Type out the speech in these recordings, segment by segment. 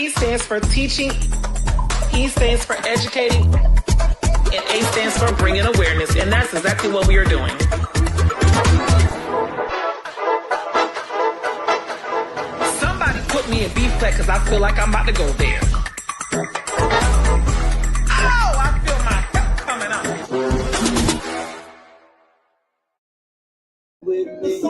T stands for teaching, E stands for educating, and A stands for bringing awareness, and that's exactly what we are doing. Somebody put me in B flat because I feel like I'm about to go there. Oh, I feel my hip coming up. With me.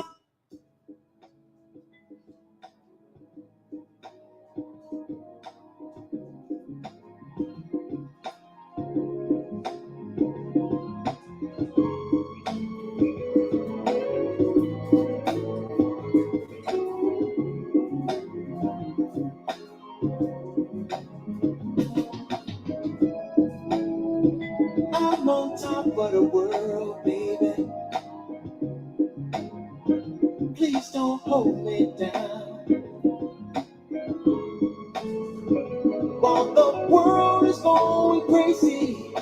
I'm on top of the world, baby. Please don't hold me down. While the world is going crazy,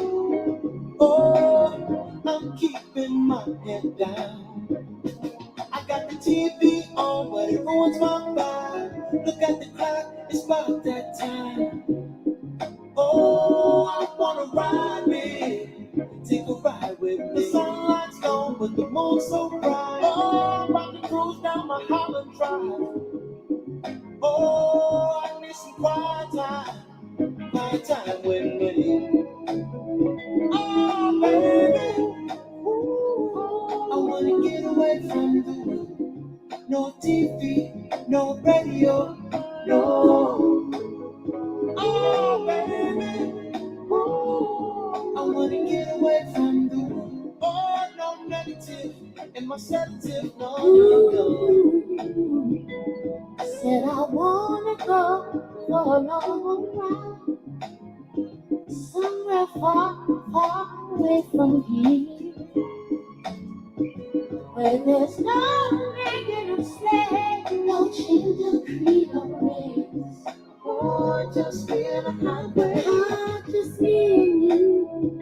oh, I'm keeping my head down. I got the TV on, but it ruins my vibe. Look at the clock, it's about that time. Oh, I wanna ride with, take a ride with me. The sunlight's low, but the moon's so bright. Oh, I'm about to cruise down my Holland Drive. Oh, I need some quiet time with me. Oh, baby, I wanna get away from the world. No TV, no radio, no. Oh, baby, I wanna get away from the world. Oh, no negative and my sedative, no. I said I wanna go for a long ride, somewhere far, far away from here, where there's no negative slave, no change of creed or race, or just being a highway. Just me and you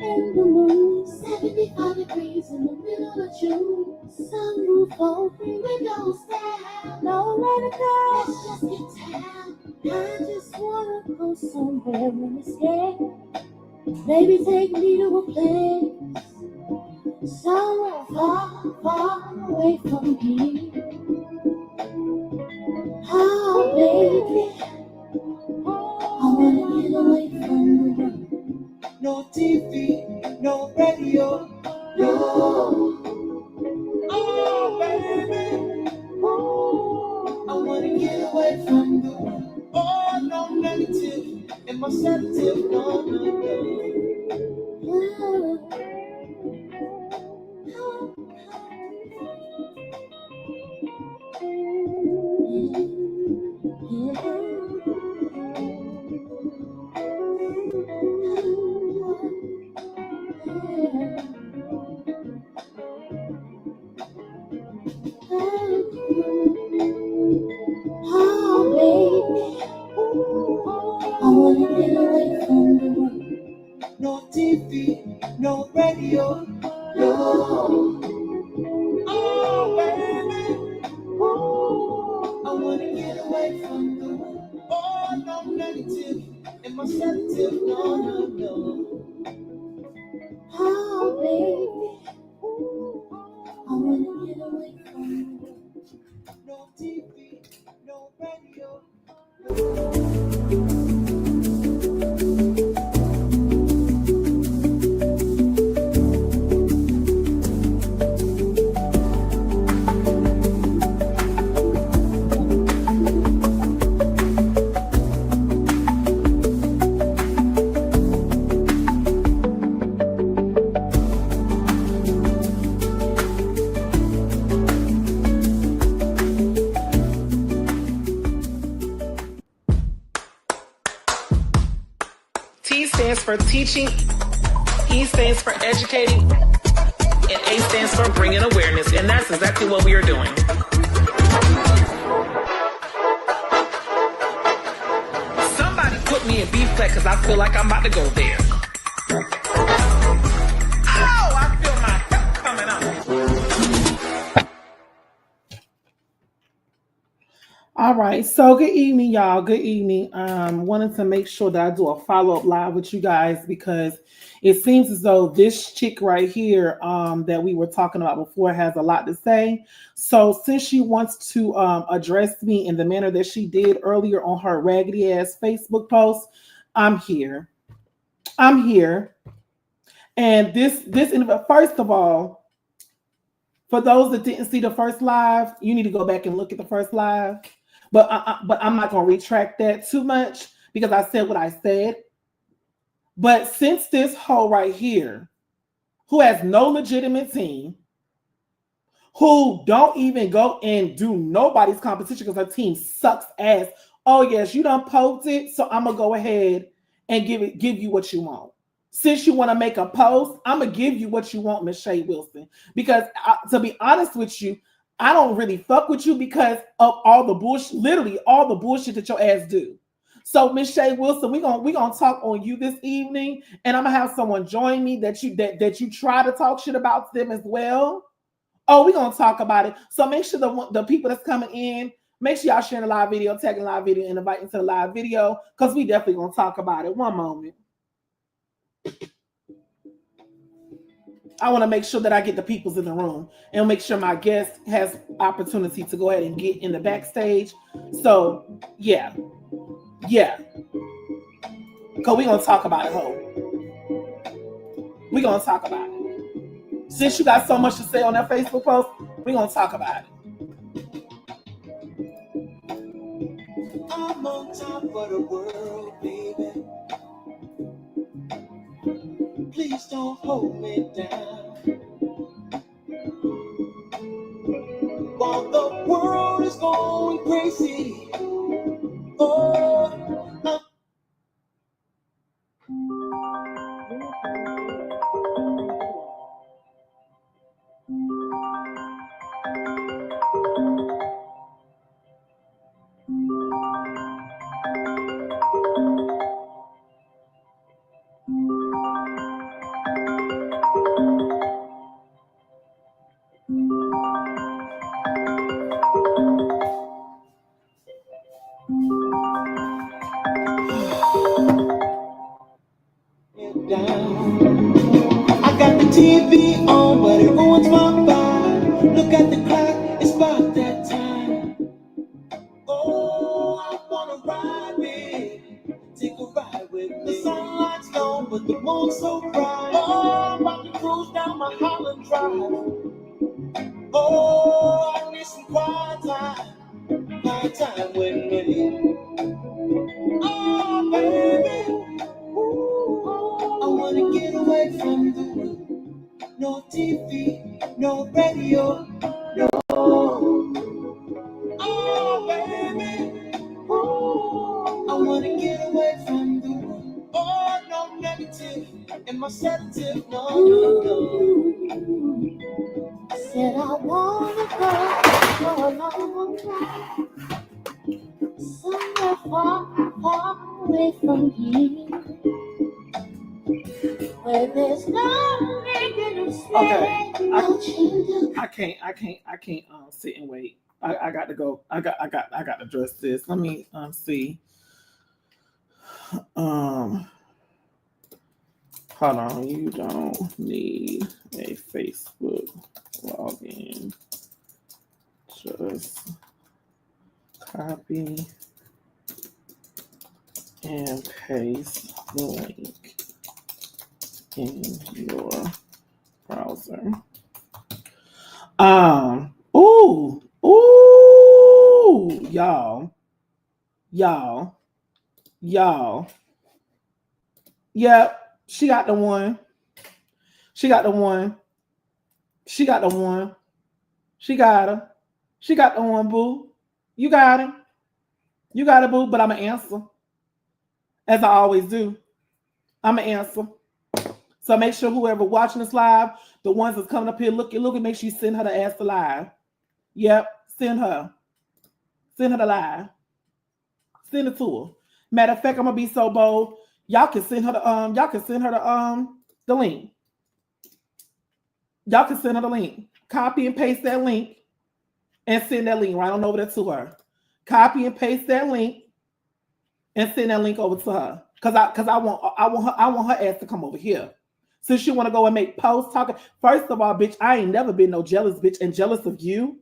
and the moon, 75 degrees in the middle of June, sunroof open, windows down, nowhere to go. Let's just get down. I just wanna go somewhere when it's scared. Maybe take me to a place somewhere far, far away from here. Oh, baby, I wanna get away from the world. No TV, no radio, no. Oh, baby, I wanna get away from the world. Oh, no negative and my sedative, no. Oh, baby, I wanna get away from the world. No TV, no radio, no. Oh, baby, I wanna get away from the world. Oh, no negative and my sedative, no. Oh, baby, I wanna get away from the world. No TV, no radio. T stands for teaching, E stands for educating, and A stands for bringing awareness, and that's exactly what we are doing. Somebody put me in B flat because I feel like I'm about to go there. Oh, I feel my hip coming up. All right. So good evening, y'all. Good evening. Wanted to make sure that I do a follow-up live with you guys because it seems as though this chick right here, that we were talking about before has a lot to say. So since she wants to address me in the manner that she did earlier on her raggedy ass Facebook post, I'm here. I'm here. And first of all, for those that didn't see the first live, you need to go back and look at the first live. But I'm not gonna retract that too much because I said what I said. But since this hoe right here, who has no legitimate team, who don't even go and do nobody's competition because her team sucks ass. Oh yes, you done poked it, so I'm gonna go ahead and give you what you want. Since you want to make a post, I'm gonna give you what you want, Miss Shay Wilson. Because to be honest with you, I don't really fuck with you because of all the bullshit, literally all the bullshit that your ass do. So Miss Shay Wilson, we gonna talk on you this evening, and I'm gonna have someone join me that you try to talk shit about them as well. Oh, we're gonna talk about it. So make sure the people that's coming in, make sure y'all sharing the live video, tagging the live video, and inviting to the live video, because we definitely gonna talk about it. One moment. I want to make sure that I get the peoples in the room and make sure my guest has opportunity to go ahead and get in the backstage. So yeah. Because we're gonna talk about it, ho. We're gonna talk about it. Since you got so much to say on that Facebook post, we're gonna talk about it. I'm on top of the world, baby. Please don't hold me down. While the world is going crazy, oh, I'm down. I got the TV on, but it ruins my vibe. Look at the clock, it's about that time. Oh, I wanna ride with, take a ride with me. The sunlight's low, but the moon's so bright. Oh, I'm about to cruise down my Holland Drive. Oh, I need some quiet time with me. Oh, baby, ooh, I wanna get away from the room. No TV, no radio, no. Oh, baby, ooh, I wanna get away from the room. Oh, no negative in my sedative, no. Said I wanna go a long ride, somewhere far away from here, where there's no negative Okay. space, no change. I can't sit and wait. I got to go. I got to address this. Let me see. Hold on. You don't need a Facebook login. Just copy and paste the link in your browser. Y'all. Yep, she got the one. She got the one. She got the one. She got her. She got the one, boo. You got him. You got it, boo, but I'm going to answer. As I always do. I'm going to answer. So make sure whoever watching this live, the ones that's coming up here, look and make sure you send her the ask the live. Yep, send her. Send her the live. Send it to her. Matter of fact, I'm gonna be so bold. Y'all can send her the link. Y'all can send her the link. Copy and paste that link and send that link right on over there to her. copy and paste that link and send that link over to her. Cause I want her ass to come over here. Since you want to go and make posts talking. First of all, bitch, I ain't never been no jealous bitch and jealous of you.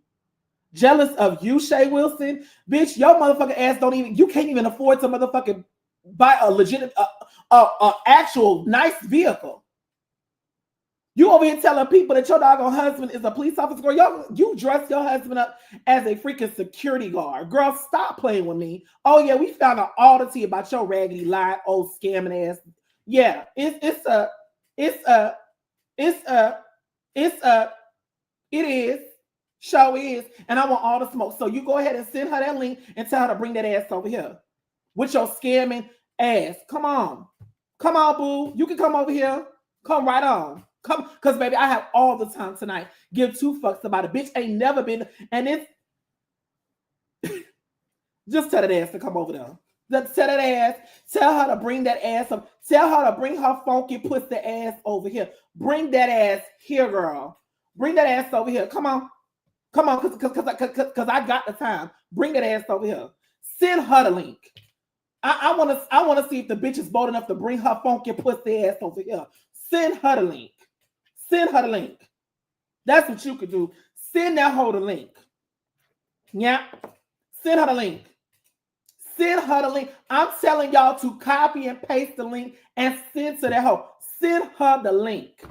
Jealous of you, Shay Wilson. Bitch, your motherfucking ass you can't even afford to motherfucking buy a legitimate, actual nice vehicle. You over here telling people that your doggone husband is a police officer. Girl, you dress your husband up as a freaking security guard. Girl, stop playing with me. Oh yeah, we found out all the tea about your raggedy lie, old scamming ass. Yeah, it is. Show is. And I want all the smoke. So you go ahead and send her that link and tell her to bring that ass over here. With your scamming ass. Come on. Come on, boo. You can come over here. Come right on. Come, because baby, I have all the time tonight. Give two fucks about it. Bitch ain't never been, and it's just tell that ass to come over there. Just tell that ass, tell her to bring that ass up. Tell her to bring her funky pussy ass over here. Bring that ass here, girl. Bring that ass over here. Come on. Come on, because I got the time. Bring that ass over here. Send her the link. I want to see if the bitch is bold enough to bring her funky pussy ass over here. Send her the link. Send her the link. That's what you could do. Send that hoe the link. Yeah. Send her the link. Send her the link. I'm telling y'all to copy and paste the link and send to that hoe. Send her the link.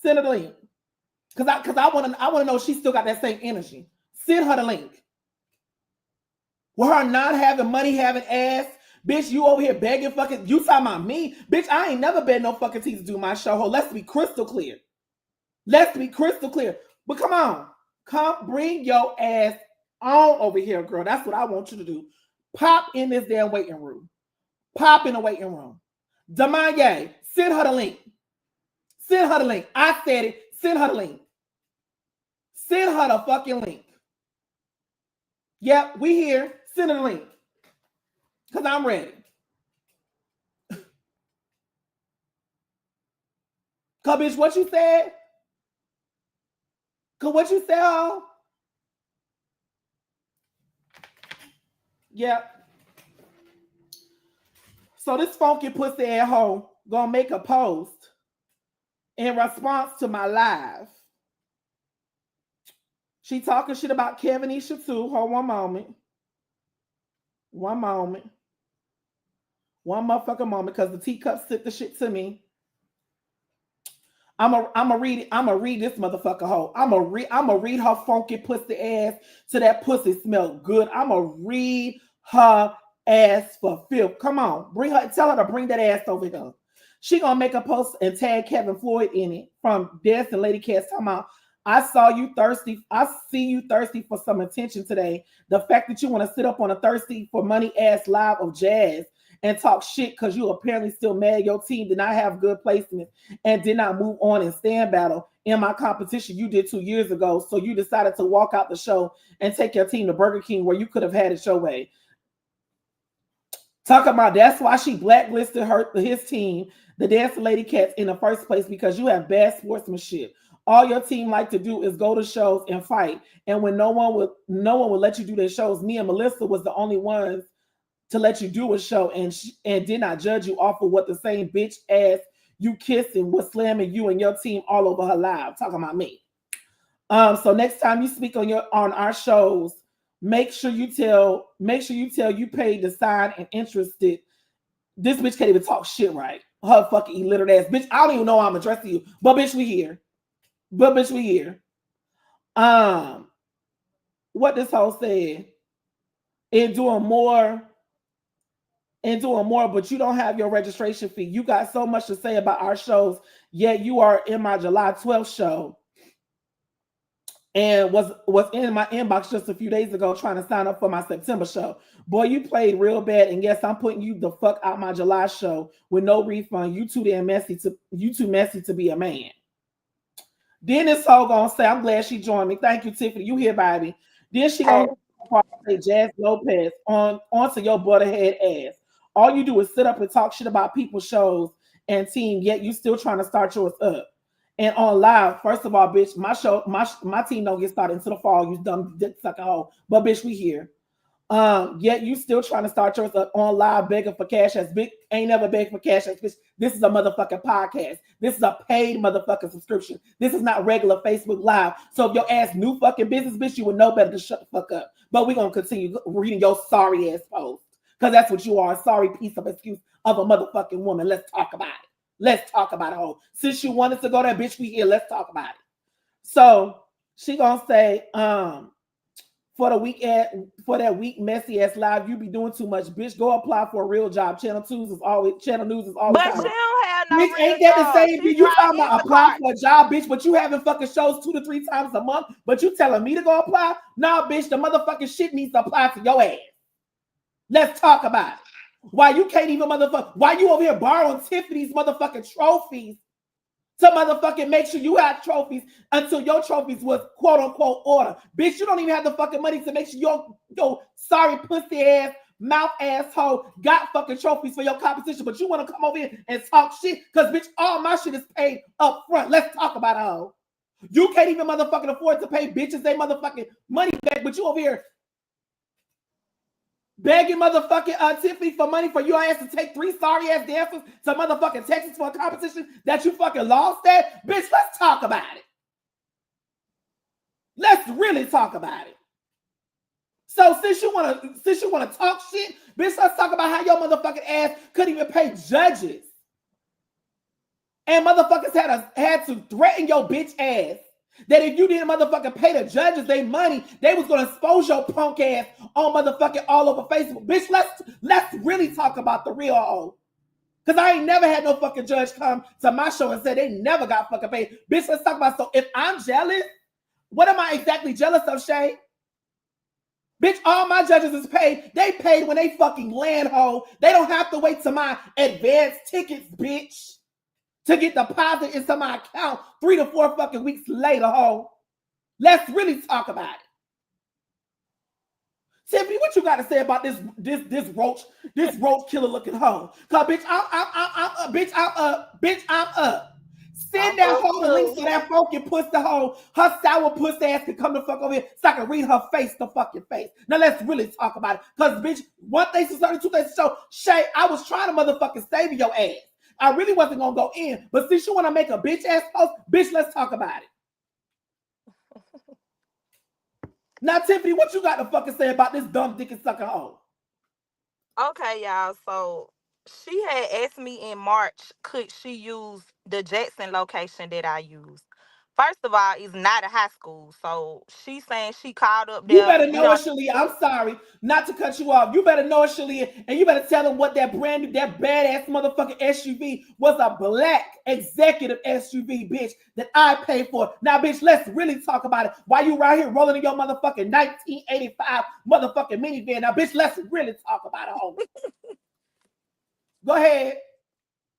Send her the link. Because I want to know if she still got that same energy. Send her the link. With her not having money, having ass. Bitch, you over here begging fucking. You talking about me? Bitch, I ain't never been no fucking teeth to do my show. Let's be crystal clear. Let's be crystal clear. But come on. Come bring your ass on over here, girl. That's what I want you to do. Pop in this damn waiting room. Pop in the waiting room. Demaye, send her the link. Send her the link. I said it. Send her the link. Send her the fucking link. Yep, we here. Send her the link. Because I'm ready. Cause bitch, what you said? Cause what you said? Yep. So this funky pussy ass hoe gonna make a post in response to my live. She talking shit about Kevin Isha too. Hold one moment. One moment. One motherfucking moment, because the teacup sent the shit to me. I'ma read it. I'ma read this motherfucker hoe. I'ma read her funky pussy ass to that pussy smell good. I'ma read her ass for filth. Come on, bring her. Tell her to bring that ass over here. She gonna make a post and tag Kevin Floyd in it from Des and Lady Cats talking about, I saw you thirsty. I see you thirsty for some attention today. The fact that you want to sit up on a thirsty for money ass live of Jazz and talk shit because you apparently still mad your team did not have good placement and did not move on and stand battle in my competition you did 2 years ago. So you decided to walk out the show and take your team to Burger King where you could have had it your way. Talk about that's why she blacklisted his team, the Dancing Lady Cats, in the first place, because you have bad sportsmanship. All your team like to do is go to shows and fight. And when no one would let you do their shows, me and Melissa was the only ones to let you do a show and did not judge you off of what the same bitch ass you kissing was slamming you and your team all over her live. Talking about me. So next time you speak on our shows, make sure you tell you paid to sign and interested. This bitch can't even talk shit right. Her fucking illiterate ass bitch. I don't even know how I'm addressing you, but bitch, we here. But bitch, we here. What this hoe said, and doing more, but you don't have your registration fee. You got so much to say about our shows, yet you are in my July 12th show and was in my inbox just a few days ago trying to sign up for my September show. Boy, you played real bad, and yes, I'm putting you the fuck out my July show with no refund. You too messy to be a man. Then this hoe gonna say, I'm glad she joined me. Thank you, Tiffany. You here, baby. Then she gonna say Jazz Lopez onto your butterhead ass. All you do is sit up and talk shit about people's shows and team, yet you still trying to start yours up. And on live, first of all, bitch, my show, my team don't get started until the fall. You dumb dick sucker hole. But bitch, we here. Yet you still trying to start yours up on live begging for cash ass. Big ain't never begged for cash ass. Bitch, this is a motherfucking podcast. This is a paid motherfucking subscription. This is not regular Facebook Live. So if your ass new fucking business, bitch, you would know better to shut the fuck up. But we're gonna continue reading your sorry ass post. Because that's what you are, a sorry piece of excuse of a motherfucking woman. Let's talk about it. Let's talk about it, hoe. Since you wanted to go there, bitch, we here. Let's talk about it. So she gonna say, for the week for that week messy ass live, you be doing too much, bitch. Go apply for a real job. Channel News is always But she talking. don't have no Bitch, real ain't that the job. same She thing? You drive talking about apply Instacart. for a job, bitch, but you having fucking shows 2 to 3 times a month, but you telling me to go apply? Nah, bitch, the motherfucking shit needs to apply to your ass. Let's talk about it. Why you can't even why you over here borrowing Tiffany's motherfucking trophies to motherfucking make sure you had trophies until your trophies was quote unquote order. Bitch, you don't even have the fucking money to make sure your sorry pussy ass, mouth asshole got fucking trophies for your competition, but you want to come over here and talk shit because bitch, all my shit is paid up front. Let's talk about it, hoe. You can't even motherfucking afford to pay bitches they motherfucking money back, but you over here begging motherfucking Tiffany for money for your ass to take 3 sorry ass dancers to motherfucking Texas for a competition that you fucking lost at. Bitch, let's talk about it. Let's really talk about it. So since you wanna talk shit, bitch, let's talk about how your motherfucking ass couldn't even pay judges. And motherfuckers had to threaten your bitch ass that if you didn't motherfucking pay the judges their money, they was gonna expose your punk ass on motherfucking all over Facebook. Bitch, let's really talk about the real hoe. Cause I ain't never had no fucking judge come to my show and say they never got fucking paid. Bitch, let's talk about, so if I'm jealous, what am I exactly jealous of, Shay? Bitch, all my judges is paid. They paid when they fucking land, hoe. They don't have to wait to my advance tickets, bitch, to get deposited into my account 3 to 4 fucking weeks later, ho. Let's really talk about it. Tiffany, what you got to say about this roach killer looking hoe? Cause bitch, I'm up. Send I'm that up hoe the links too. so that funky pussy hoe, her sour pussy ass can come the fuck over here so I can read her face to fucking face. Now let's really talk about it. Cause bitch, one thing to certain, two things to show. Shay, I was trying to motherfucking save your ass. I really wasn't gonna go in, but since you want to make a bitch ass post, bitch, let's talk about it. Now, Tiffany, what you got to fucking say about this dumb dick and sucker hoe? Okay, y'all. So she had asked me in March, could she use the Jackson location that I use? First of all, it's not a high school. So she's saying she called up You there. better We know it, don't Shalia. I'm sorry not to cut you off. You better know it, Shalia, and you better tell them what that brand new, that badass motherfucking SUV was, a black executive SUV, bitch, that I paid for. Now, bitch, let's really talk about it. Why you right here rolling in your motherfucking 1985 motherfucking minivan? Now, bitch, let's really talk about it, homie. Go ahead.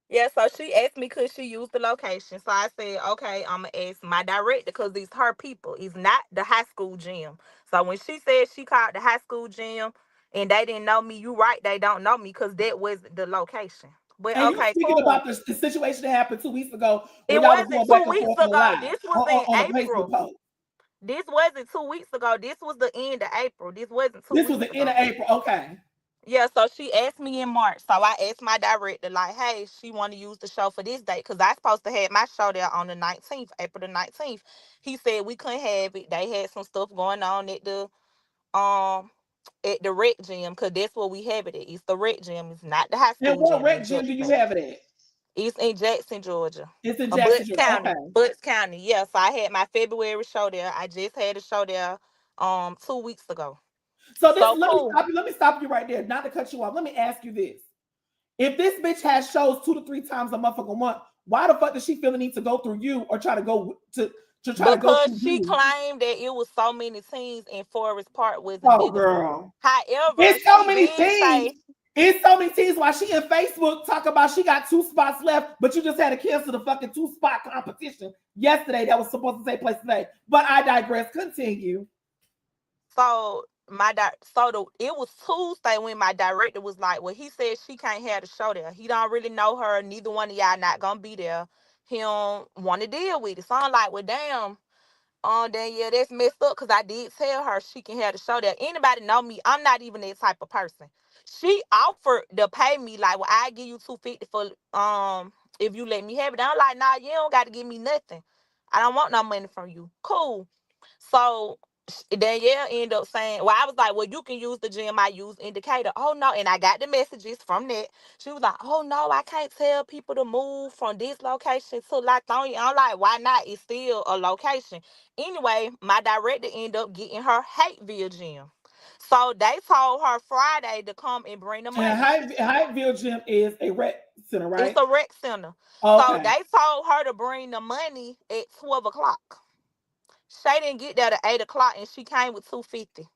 Yeah, so she asked me could she use the location. So I said, okay, I'm gonna ask my director because it's her people. It's not the high school gym. So when she said she called the high school gym and they didn't know me, you right, they don't know me because that wasn't the location. But And you okay, speaking cool. about the situation that happened 2 weeks ago where It y'all was wasn't going back two and weeks forth on ago. live This was in on the Facebook April. post. This wasn't 2 weeks ago. This was the end of April. This wasn't two This was weeks the end ago. of April. Okay. Yeah, so she asked me in March. So I asked my director, like, hey, she want to use the show for this date. Because I supposed to have my show there on the 19th, April the 19th. He said we couldn't have it. They had some stuff going on um at the rec gym, because that's where we have it at. It's the rec gym. It's not the high And school what gym in rec gym do you Jackson. have it at? It's in Jackson, Georgia. It's in Jackson, Butts Georgia. Okay. County. Butts County. Yeah. So I had my February show there. I just had a show there 2 weeks ago. So this, So cool. let me stop you right there, not to cut you off. Let me ask you this. If this bitch has shows 2 to 3 times a motherfucking month, why the fuck does she feel the need to go through you or try to go to try to go Because through she you? claimed that it was so many teams and Forest Park wasn't Oh big enough. girl. However, It's so she many did teams. say, It's so many teams why she in Facebook talk about she got 2 spots left, but you just had to cancel the fucking 2 spot competition yesterday that was supposed to take place today. But I digress. Continue. so it was Tuesday when my director was like, well, he said she can't have the show there. He don't really know her. Neither one of y'all not gonna be there. he don't want to deal with it. So I'm like, well, damn. Then yeah, that's messed up because I did tell her she can have the show there. Anybody know me? I'm not even that type of person. She offered to pay me like, well, I give you 250 for if you let me have it. I'm like, nah, you don't got to give me nothing. I don't want no money from you. Cool. So Danielle ended up saying, well, I was like, well, you can use the gym I use indicator. Oh no, and I got the messages from that. She was like, oh no, I can't tell people to move from this location to Lithonia. I'm like, why not? It's still a location. Anyway, my director ended up getting her Hateville gym. So they told her Friday to come and bring the And money. Hyattville Gym is a rec center, It's right? a rec center. So Okay. they told her to bring the money at 12 o'clock. Shay didn't get there at 8 o'clock and she came with 250.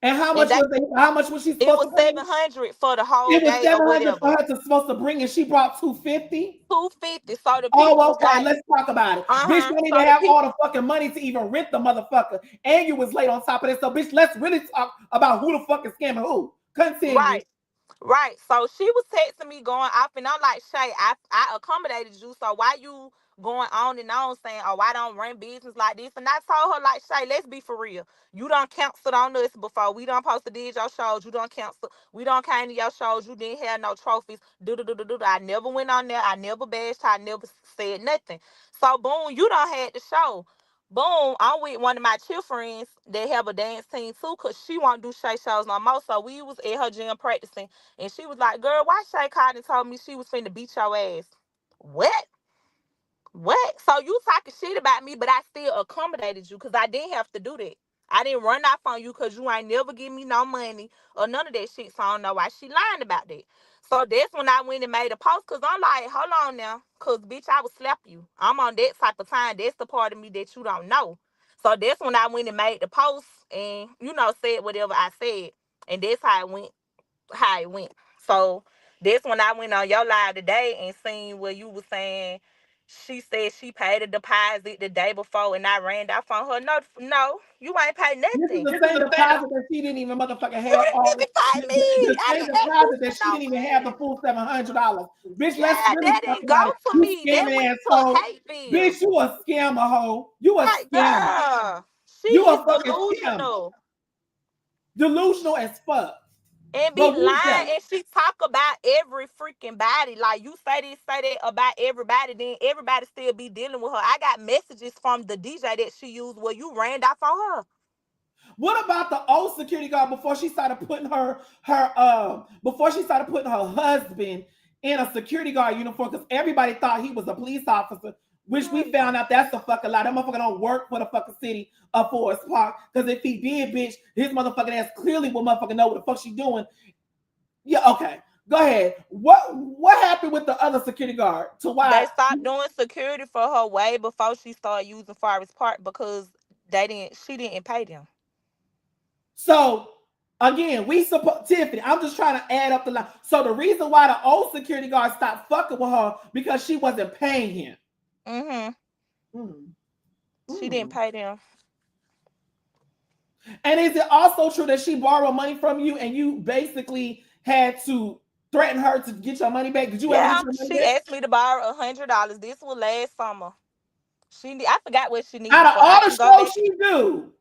And And they how much was she it supposed was to bring? 700 for the whole It was day or 700 for whatever. her to supposed to bring, and she brought 250. 250. So the people Oh, was okay. like, Let's talk about it. Bitch uh-huh. don't So even the have people all the fucking money to even rent the motherfucker. And you was late on top of this. So, bitch, let's really talk about who the fuck is scamming who. Continue. right. Right. So she was texting me going off, and I'm like, Shay, I accommodated you. So why you going on and on saying, oh, I don't run business like this? And I told her, like, Shay, let's be for real. You done canceled on us before. We done posted did your shows. You done canceled. We done came to your shows. You didn't have no trophies. Do do do do do. I never went on there. I never bashed. I never said nothing. So boom, you done had the show. Boom, I'm with one of my chill friends that have a dance team too, cause she won't do Shay shows no more. So we was at her gym practicing. And she was like, girl, why Shay called and told me she was finna beat your ass? What? What? So you talking shit about me, but I still accommodated you because I didn't have to do that. I didn't run off on you because you ain't never give me no money or none of that shit. So I don't know why she lying about that. So that's when I went and made a post because I'm like, hold on now. Because, bitch, I would slap you. I'm on that type of time. That's the part of me that you don't know. So that's when I went and made the post and, said whatever I said. And that's how it went. So that's when I went on your live today and seen where you was saying she said she paid a deposit the day before and I ran off on her. No, no, you ain't paid This is nothing. the same deposit that she didn't even motherfucking You have didn't all even pay me. the I same didn't ask you deposit that for she no didn't even have the money. full $700. Bitch, let's Yeah, really that talk didn't go about it. to You me. That scamming went asshole. to Hateville. Bitch, you a scammer hoe. You a Like, scammer. girl, she You is a fucking scammer. delusional. Delusional as fuck. And be But we lying, just and she talk about every freaking body. Like you say that about everybody, then everybody still be dealing with her. I got messages from the DJ that she used where you ran off on her. what about the old security guard before she started putting before she started putting her husband in a security guard uniform because everybody thought he was a police officer, which we found out that's a fucking lie. That motherfucker don't work for the fucking city of Forest Park. Because if he did, bitch, his motherfucking ass clearly will motherfucking know what the fuck she doing. Yeah, okay. Go ahead. What happened with the other security guard to They why? stopped doing security for her way before she started using Forest Park because she didn't pay them. So again, we support Tiffany. I'm just trying to add up the line. So the reason why the old security guard stopped fucking with her because she wasn't paying him. Mm-hmm. Mm, She didn't mm. pay them. And is it also true that she borrowed money from you and you basically had to threaten her to get your money back? Did you ever get Yeah, your money she back? asked me to borrow $100. This was last summer. I forgot what she Out needed of for. I all the can go shows back. she do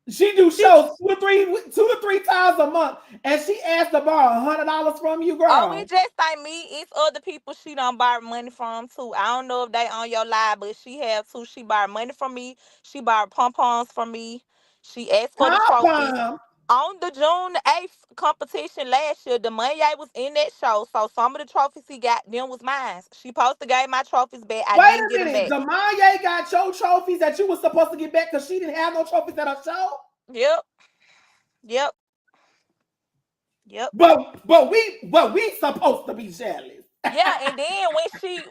She shows two to three times a month, and she asked to borrow $100 from you, Oh, it girl. just ain't me. It's other people she done borrowed money from too. I don't know if they on your live, but she have too. She borrowed money from me. She borrowed pom-poms from me. She asked for the Pom trophies. pom. On the June 8th competition last year, the money was in that show. So some of the trophies he got, them was mine. She supposed to gave my trophies back. I Wait didn't a get them minute. back. Demaya got your trophies that you were supposed to get back because she didn't have no trophies at her show. Yep. Yep. Yep. But we supposed to be jealous. Yeah, and then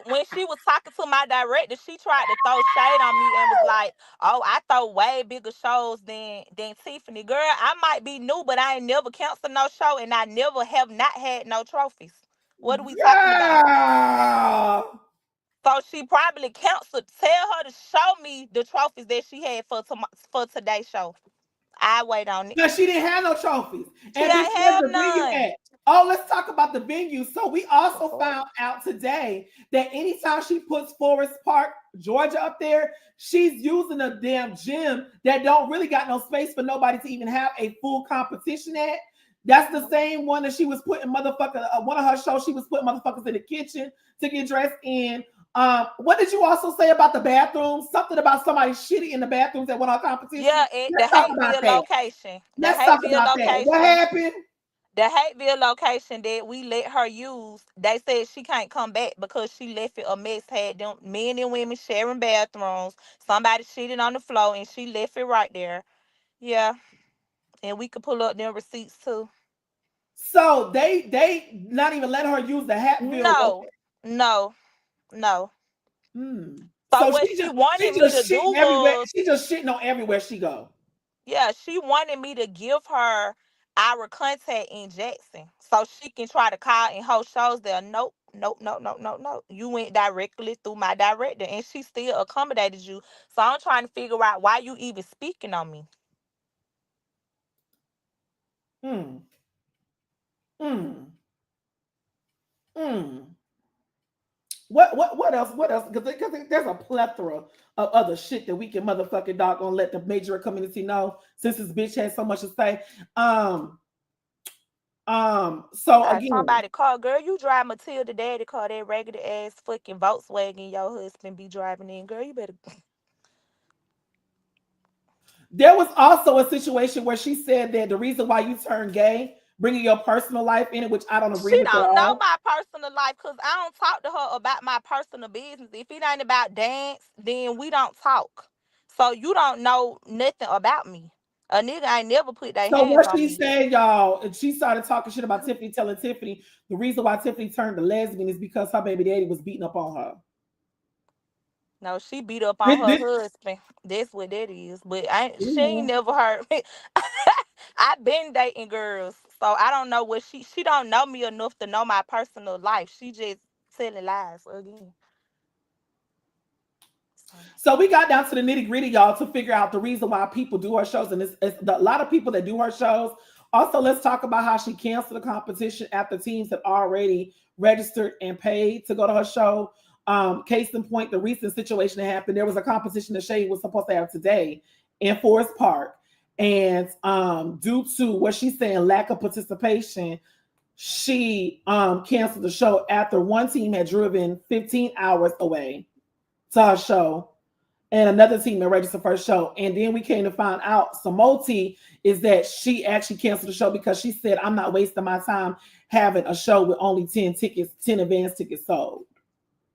when she was talking to my director, she tried to throw shade on me and was like, "Oh, I throw way bigger shows than Tiffany. Girl, I might be new, but I ain't never canceled no show, and I never have not had no trophies. What are we talking about?" Girl. So she probably canceled. Tell her to show me the trophies that she had for today's show. I wait on it. Because she didn't have no trophies. She And bitch, ain't where's have the venue none. at? Oh, let's talk about the venue. So we The also fuck? found out today that anytime she puts Forest Park, Georgia up there, she's using a damn gym that don't really got no space for nobody to even have a full competition at. That's the same one that she was putting motherfucker. One of her shows, she was putting motherfuckers in the kitchen to get dressed in. What did you also say about the bathrooms? Something about somebody shitty in the bathrooms at one of our competitions. Yeah, at the Let's talk about Hateville that. location. The Let's talk Hateville about that. What location. happened? The Hateville location that we let her use, they said she can't come back because she left it a mess. Had them men and women sharing bathrooms. Somebody shitted on the floor and she left it right there. Yeah. And we could pull up them receipts too. So they not even let her use the Hatfield. No, no, no. Hmm. So So what she she just wanted she me to just do shitting everywhere. was, She just shitting on everywhere she go. yeah, she wanted me to give her our contact in Jackson so she can try to call and host shows there. Nope, nope, nope, nope, nope, nope. You went directly through my director and she still accommodated you. So I'm trying to figure out why you even speaking on me. Hmm. Hmm. Hmm. What else? What else? Because there's a plethora of other shit that we can motherfucking doggone let the major community know since this bitch has so much to say. Um. So again, Somebody call, girl, you drive Matilda daddy car, that raggedy ass fucking Volkswagen your husband be driving in. Girl, you better. there was also a situation where she said that the reason why you turned gay, bringing your personal life in it, which I don't agree She with at don't know all. my personal life because I don't talk to her about my personal business. If it ain't about dance, then we don't talk. So you don't know nothing about me. A nigga ain't never put their So hands what on she me. said, y'all, and she started talking shit about Tiffany, telling Tiffany the reason why Tiffany turned to lesbian is because her baby daddy was beating up on her. No, she beat up on This, her this, husband. That's what that is. But she ain't mhm. never heard me. I been dating girls. So I don't know what she don't know me enough to know my personal life. She just telling lies again. So So we got down to the nitty gritty, y'all, to figure out the reason why people do her shows, and a lot of people that do her shows. Also, let's talk about how she canceled the competition after teams had already registered and paid to go to her show. Case in point, the recent situation that happened. There was a competition that Shay was supposed to have today in Forest Park, and due to what she's saying, lack of participation, she canceled the show after one team had driven 15 hours away to her show and another team that registered for a show. And then we came to find out some more tea is that she actually canceled the show because she said, I'm not wasting my time having a show with only 10 tickets, 10 advance tickets sold.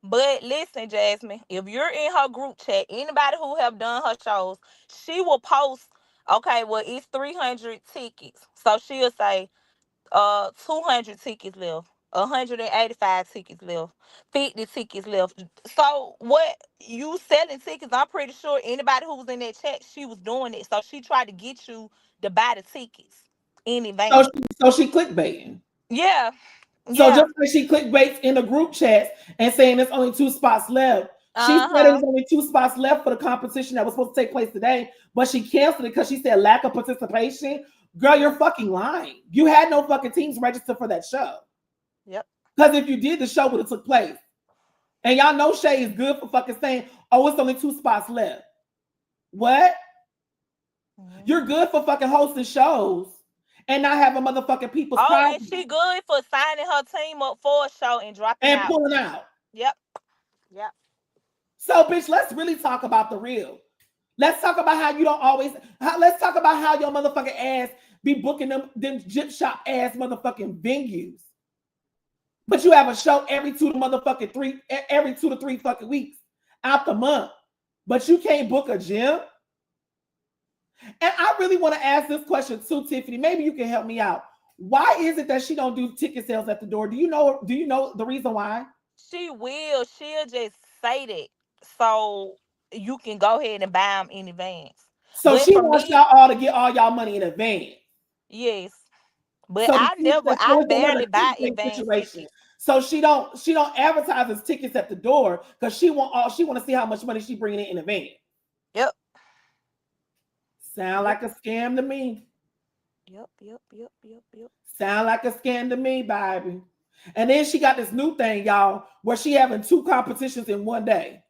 but listen, Jasmine, if you're in her group chat, anybody who have done her shows, she will post, okay, well, it's 300 tickets. So she'll say, 200 tickets left, 185 tickets left, 50 tickets left. So what you selling tickets, I'm pretty sure anybody who was in that chat, she was doing it. So she tried to get you to buy the tickets in So advance. she clickbaiting. Yeah, So yeah. just like she clickbaits in the group chats and saying there's only two spots left, she said there Uh-huh. was only two spots left for the competition that was supposed to take place today, but she canceled it because she said lack of participation. Girl, you're fucking lying. You had no fucking teams registered for that show. Yep. Because if you did, the show would have took place. And y'all know Shay is good for fucking saying, oh, it's only two spots left. What? You're Mhm. good for fucking hosting shows and not having motherfucking people's Oh, prize and she good for signing her team up for a show and dropping and out. pulling out. Yep. Yep. So, bitch, let's really talk about the real. Let's talk about how you don't always. Let's talk about how your motherfucking ass be booking them gyp shop ass motherfucking venues, but you have a show every 2 to 3 fucking weeks out the month, but you can't book a gym. And I really want to ask this question too, Tiffany. Maybe you can help me out. Why is it that she don't do ticket sales at the door? Do you know? Do you know the reason why? She will. She'll just say that. So you can go ahead and buy them in advance. So But she for wants me, y'all all to get all y'all money in advance. yes. But So, I never, I it's another barely buy clickbait advance situation. tickets. So she don't advertise as tickets at the door because she want to see how much money she bringing in advance. Yep. Sound Yep. like a scam to me. Yep. Yep. Yep. Yep. Yep. Sound like a scam to me, baby. And then she got this new thing, y'all, where she having two competitions in one day.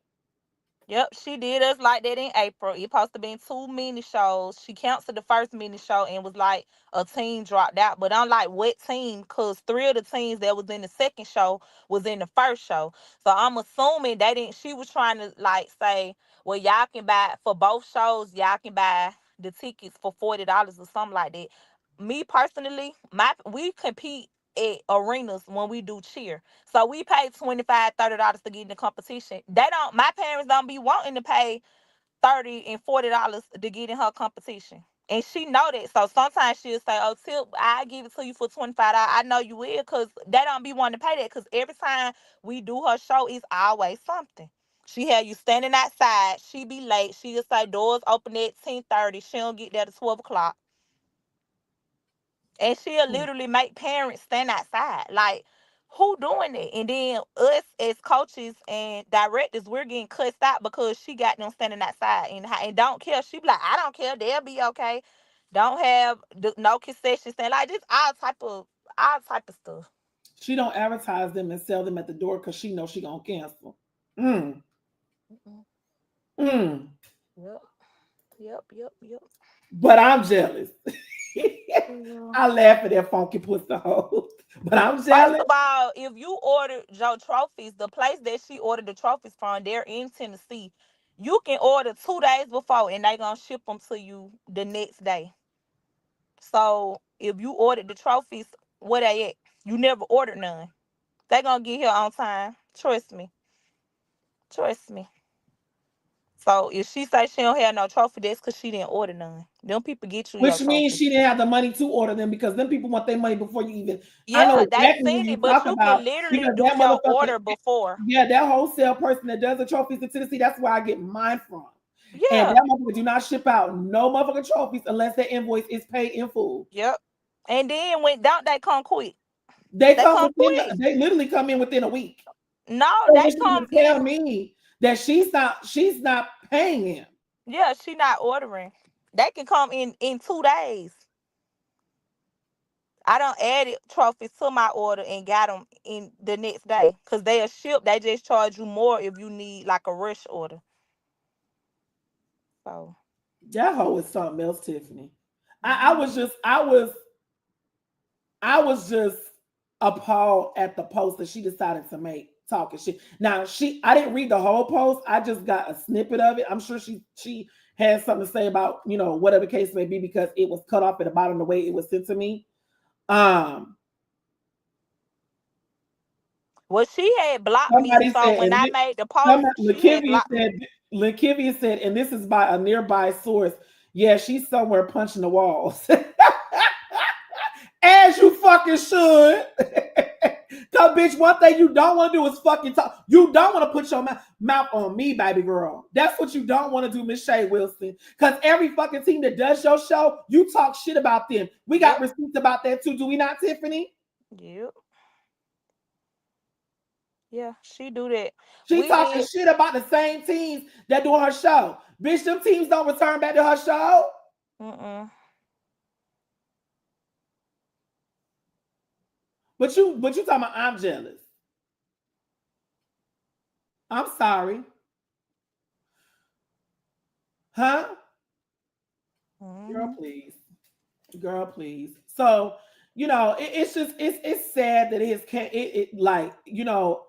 Yep, she did us like that in April. It supposed to be two mini shows. She canceled the first mini show and was like a team dropped out. But I'm like, what team? Cause three of the teams that was in the second show was in the first show. So I'm assuming they didn't. She was trying to like say, well, y'all can buy for both shows. Y'all can buy the tickets for $40 or something like that. Me personally, we compete at arenas when we do cheer. So we pay $25, $30 to get in the competition. My parents don't be wanting to pay $30 and $40 to get in her competition. And she know that. So sometimes she'll say, oh, Tip, I give it to you for $25. I know you will, because they don't be wanting to pay that. Because every time we do her show, it's always something. She had you standing outside. She be late. She'll say doors open at 10:30. She don't get there to 12 o'clock. And she'll literally make parents stand outside. Like, who doing it? And then us as coaches and directors, we're getting cussed out because she got them standing outside and don't care. She be like, I don't care. They'll be okay. Don't have no concessions. And like this all type of stuff. She don't advertise them and sell them at the door because she knows she gonna cancel. Mm, Mm-mm. mm. Yep. Yep. Yep. Yep. But I'm jealous. Yeah. I laugh at that funky pussy hole. But I'm First jealous. of all, if you order Joe trophies, the place that she ordered the trophies from, they're in Tennessee. You can order 2 days before, and they gonna ship them to you the next day. So if you ordered the trophies, where they at? You never ordered none. They gonna get here on time. Trust me. Trust me. So if she say she don't have no trophy, that's because she didn't order none. Them people get you your Which means trophy. she didn't have the money to order them because them people want their money before you even. I know Yeah, they exactly who send you it, but talk you could about literally because do that your motherfucker, order before. yeah, that wholesale person that does the trophies in Tennessee, that's where I get mine from. And Yeah. that motherfucker do not ship out no motherfucking trophies unless that invoice is paid in full. Yep. And then when don't they come quick? They They come come within, quick. they literally come in within a week. No, So they when she come would tell in. me that she's not paying him. Yeah, she not ordering. They can come in 2 days. I don't added trophies to my order and got them in the next day because they are shipped. They just charge you more if you need like a rush order. So. That hoe is something else, Tiffany. I was Mhm. just I was just appalled at the post that she decided to make talking shit. Now I didn't read the whole post. I just got a snippet of it. I'm sure she has something to say about, whatever the case may be, because it was cut off at the bottom the way it was sent to me. Um Well, she had blocked me. Somebody So said, when and I made the post, she had blocked me. Lakivia said, and this is by a nearby source. Yeah, she's somewhere punching the walls. As you fucking should. Cause bitch, one thing you don't want to do is fucking talk. You don't want to put your mouth on me, baby girl. That's what you don't want to do, Miss Shay Wilson. Cause every fucking team that does your show, you talk shit about them. We got Yep. receipts about that too, do we not, Tiffany? Yep. Yeah, she do that. She We talking did. shit about the same teams that doing her show. Bitch, them teams don't return back to her show. Mm-mm. But you talking about I'm jealous. I'm sorry. Huh? Girl, Mm-hmm. please. Girl, please. So, it's just it's sad that like,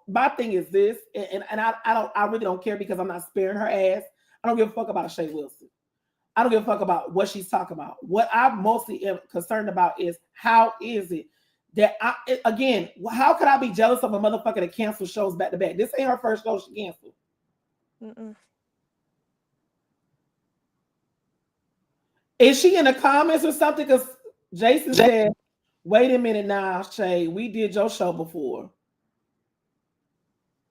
my thing is this, and I really don't care because I'm not sparing her ass. I don't give a fuck about Shay Wilson. I don't give a fuck about what she's talking about. What I mostly am concerned about is how is it that again, how could I be jealous of a motherfucker that cancels shows back to back? This ain't her first show she canceled. Mm-mm. Is she in the comments or something? Because Jason said, wait a minute now, Shay, we did your show before.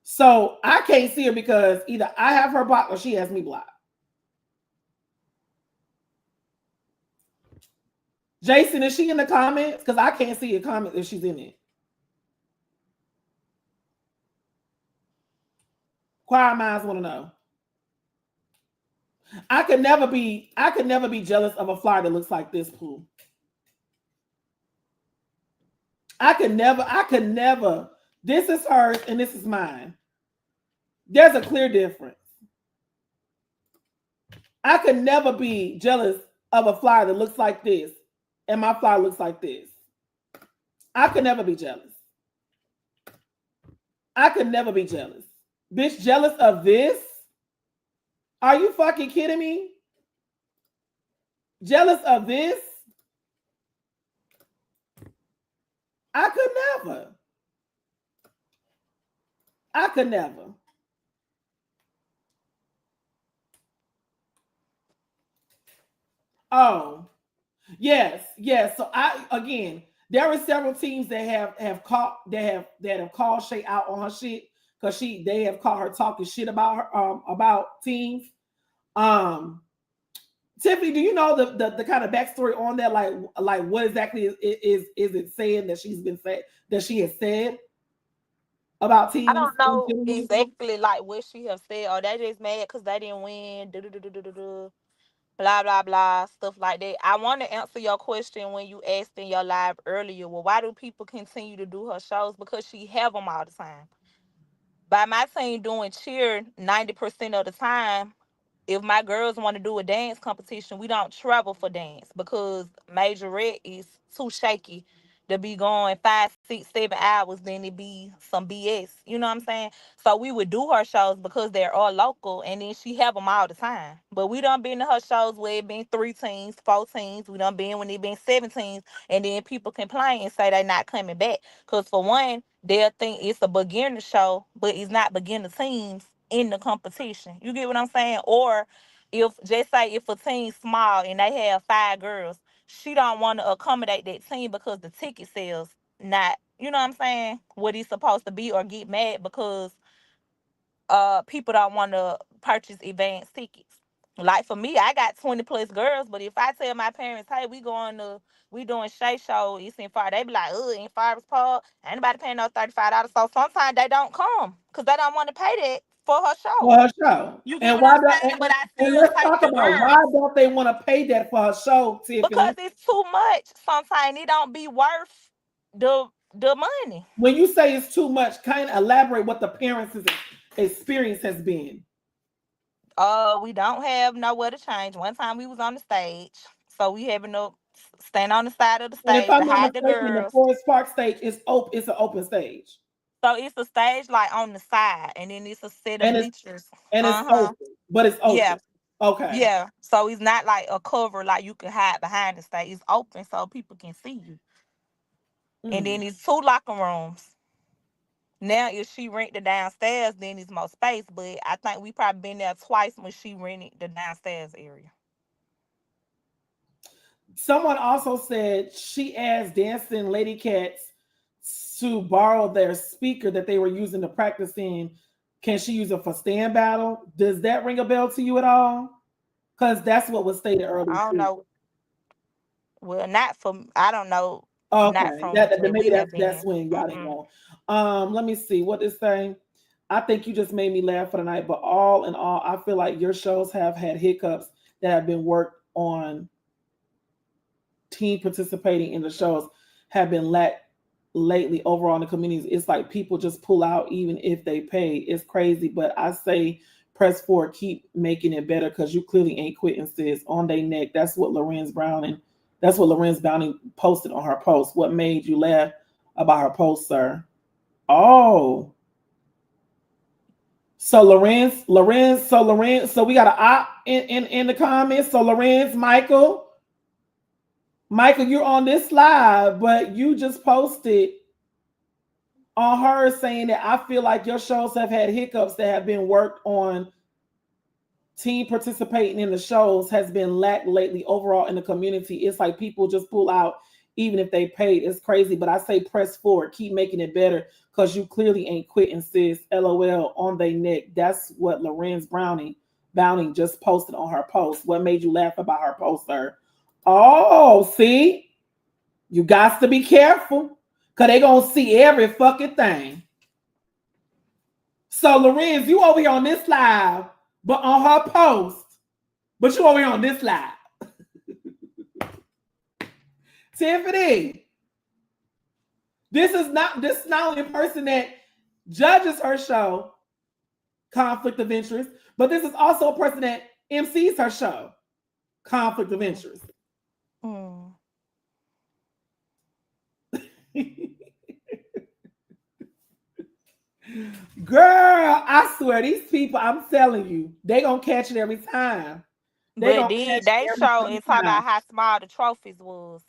So I can't see her because either I have her blocked or she has me blocked. Jason, is she in the comments? Because I can't see a comment if she's in it. Choir minds want to know. I could never be jealous of a flyer that looks like this, Pooh. I could never. This is hers and this is mine. There's a clear difference. I could never be jealous of a flyer that looks like this and my flyer looks like this. I could never be jealous. I could never be jealous. Bitch, jealous of this? Are you fucking kidding me? Jealous of this? I could never. I could never. Oh, yes, yes. So I again, there are several teams that have called Shay out on her shit because they have caught her talking shit about her about teams. Um, Tiffany, do you know the kind of backstory on that? Like what exactly is it saying that she's been said that she has said about I teams don't in know general? exactly like what she have said. Or they just mad because they didn't win. Blah blah blah, stuff like that. I want to answer your question when you asked in your live earlier. Well, why do people continue to do her shows? Because she have them all the time. By my team doing cheer 90% of the time, if my girls want to do a dance competition, we don't travel for dance because Majorette is too shaky to be going 5, 6, 7 hours. Then it be some BS. You know what I'm saying? So we would do her shows because they're all local, and then she have them all the time. But we done been to her shows where it been 3 teams, 4 teams. We done been when it been 17s, and then people complain and say they not coming back. Cause for one, they'll think it's a beginner show, but it's not beginner teams in the competition. You get what I'm saying? Or if just say if a team small and they have 5 girls, she don't want to accommodate that team because the ticket sales not, you know what I'm saying, what it's supposed to be, or get mad because people don't want to purchase advance tickets. Like for me, I got 20 plus girls, but if I tell my parents, hey, we doing Shay show, it's in fire, they be like, in Fire's Park, ain't nobody paying no $35. So sometimes they don't come because they don't want to pay that for her show. For her show. You get And what why I'm do saying? But I and still let's take talk the about why girls don't they want to pay that for her show, because Tiffany? it's too much. Sometimes it don't be worth the money. When you say it's too much, kind of elaborate what the parents' experience has been. We don't have nowhere to change. One time we was on the stage, so we having to stand on the side of the And if stage to I'm not hide the mistaken, the girls. Forest Park stage is open. It's an open stage, So it's a stage like on the side, and then it's a set of and it's bleachers. and it's Uh huh. open, but it's Yeah, open. Okay. yeah. So it's not like a cover like you can hide behind the stage. It's open so people can see you. And Mm. then it's 2 locker rooms. Now, if she rent the downstairs, then it's more space. But I think we probably been there twice when she rented the downstairs area. Someone also said she asked Dancing Lady Cats to borrow their speaker that they were using to practice in. Can she use it for stand battle? Does that ring a bell to you at all? Because that's what was stated earlier I don't too. know. Well, not from. I don't know. Not Okay, from where maybe we have that's been. when y'all didn't Mm-mm. know. Let me see what this saying. I think you just made me laugh for the night, but all in all, I feel like your shows have had hiccups that have been worked on. Team participating in the shows have been lack lately overall in the communities. It's like people just pull out even if they pay. It's crazy, but I say press forward, keep making it better because you clearly ain't quitting, sis. On their neck. That's what Lorenz Browning posted on her post. What made you laugh about her post, sir? Oh, so we got an op in the comments. So Lorenz, Michael, you're on this live, but you just posted on her saying that I feel like your shows have had hiccups that have been worked on. Team participating in the shows has been lack lately overall in the community. It's like people just pull out even if they paid. It's crazy, but I say press forward, keep making it better because you clearly ain't quitting, sis. LOL on they neck. That's what Lorenz Browning just posted on her post. What made you laugh about her post, sir? Oh, see, you got to be careful because they gonna see every fucking thing. So Lorenz, you over here on this live, but on her post, but you over here on this live. Tiffany, This is not only a person that judges her show, conflict of interest, but this is also a person that MCs her show, conflict of interest. Mm. Girl, I swear these people, I'm telling you, they gonna catch it every time. They But gonna catch then it they every show fucking and talk time. about how small the trophies was.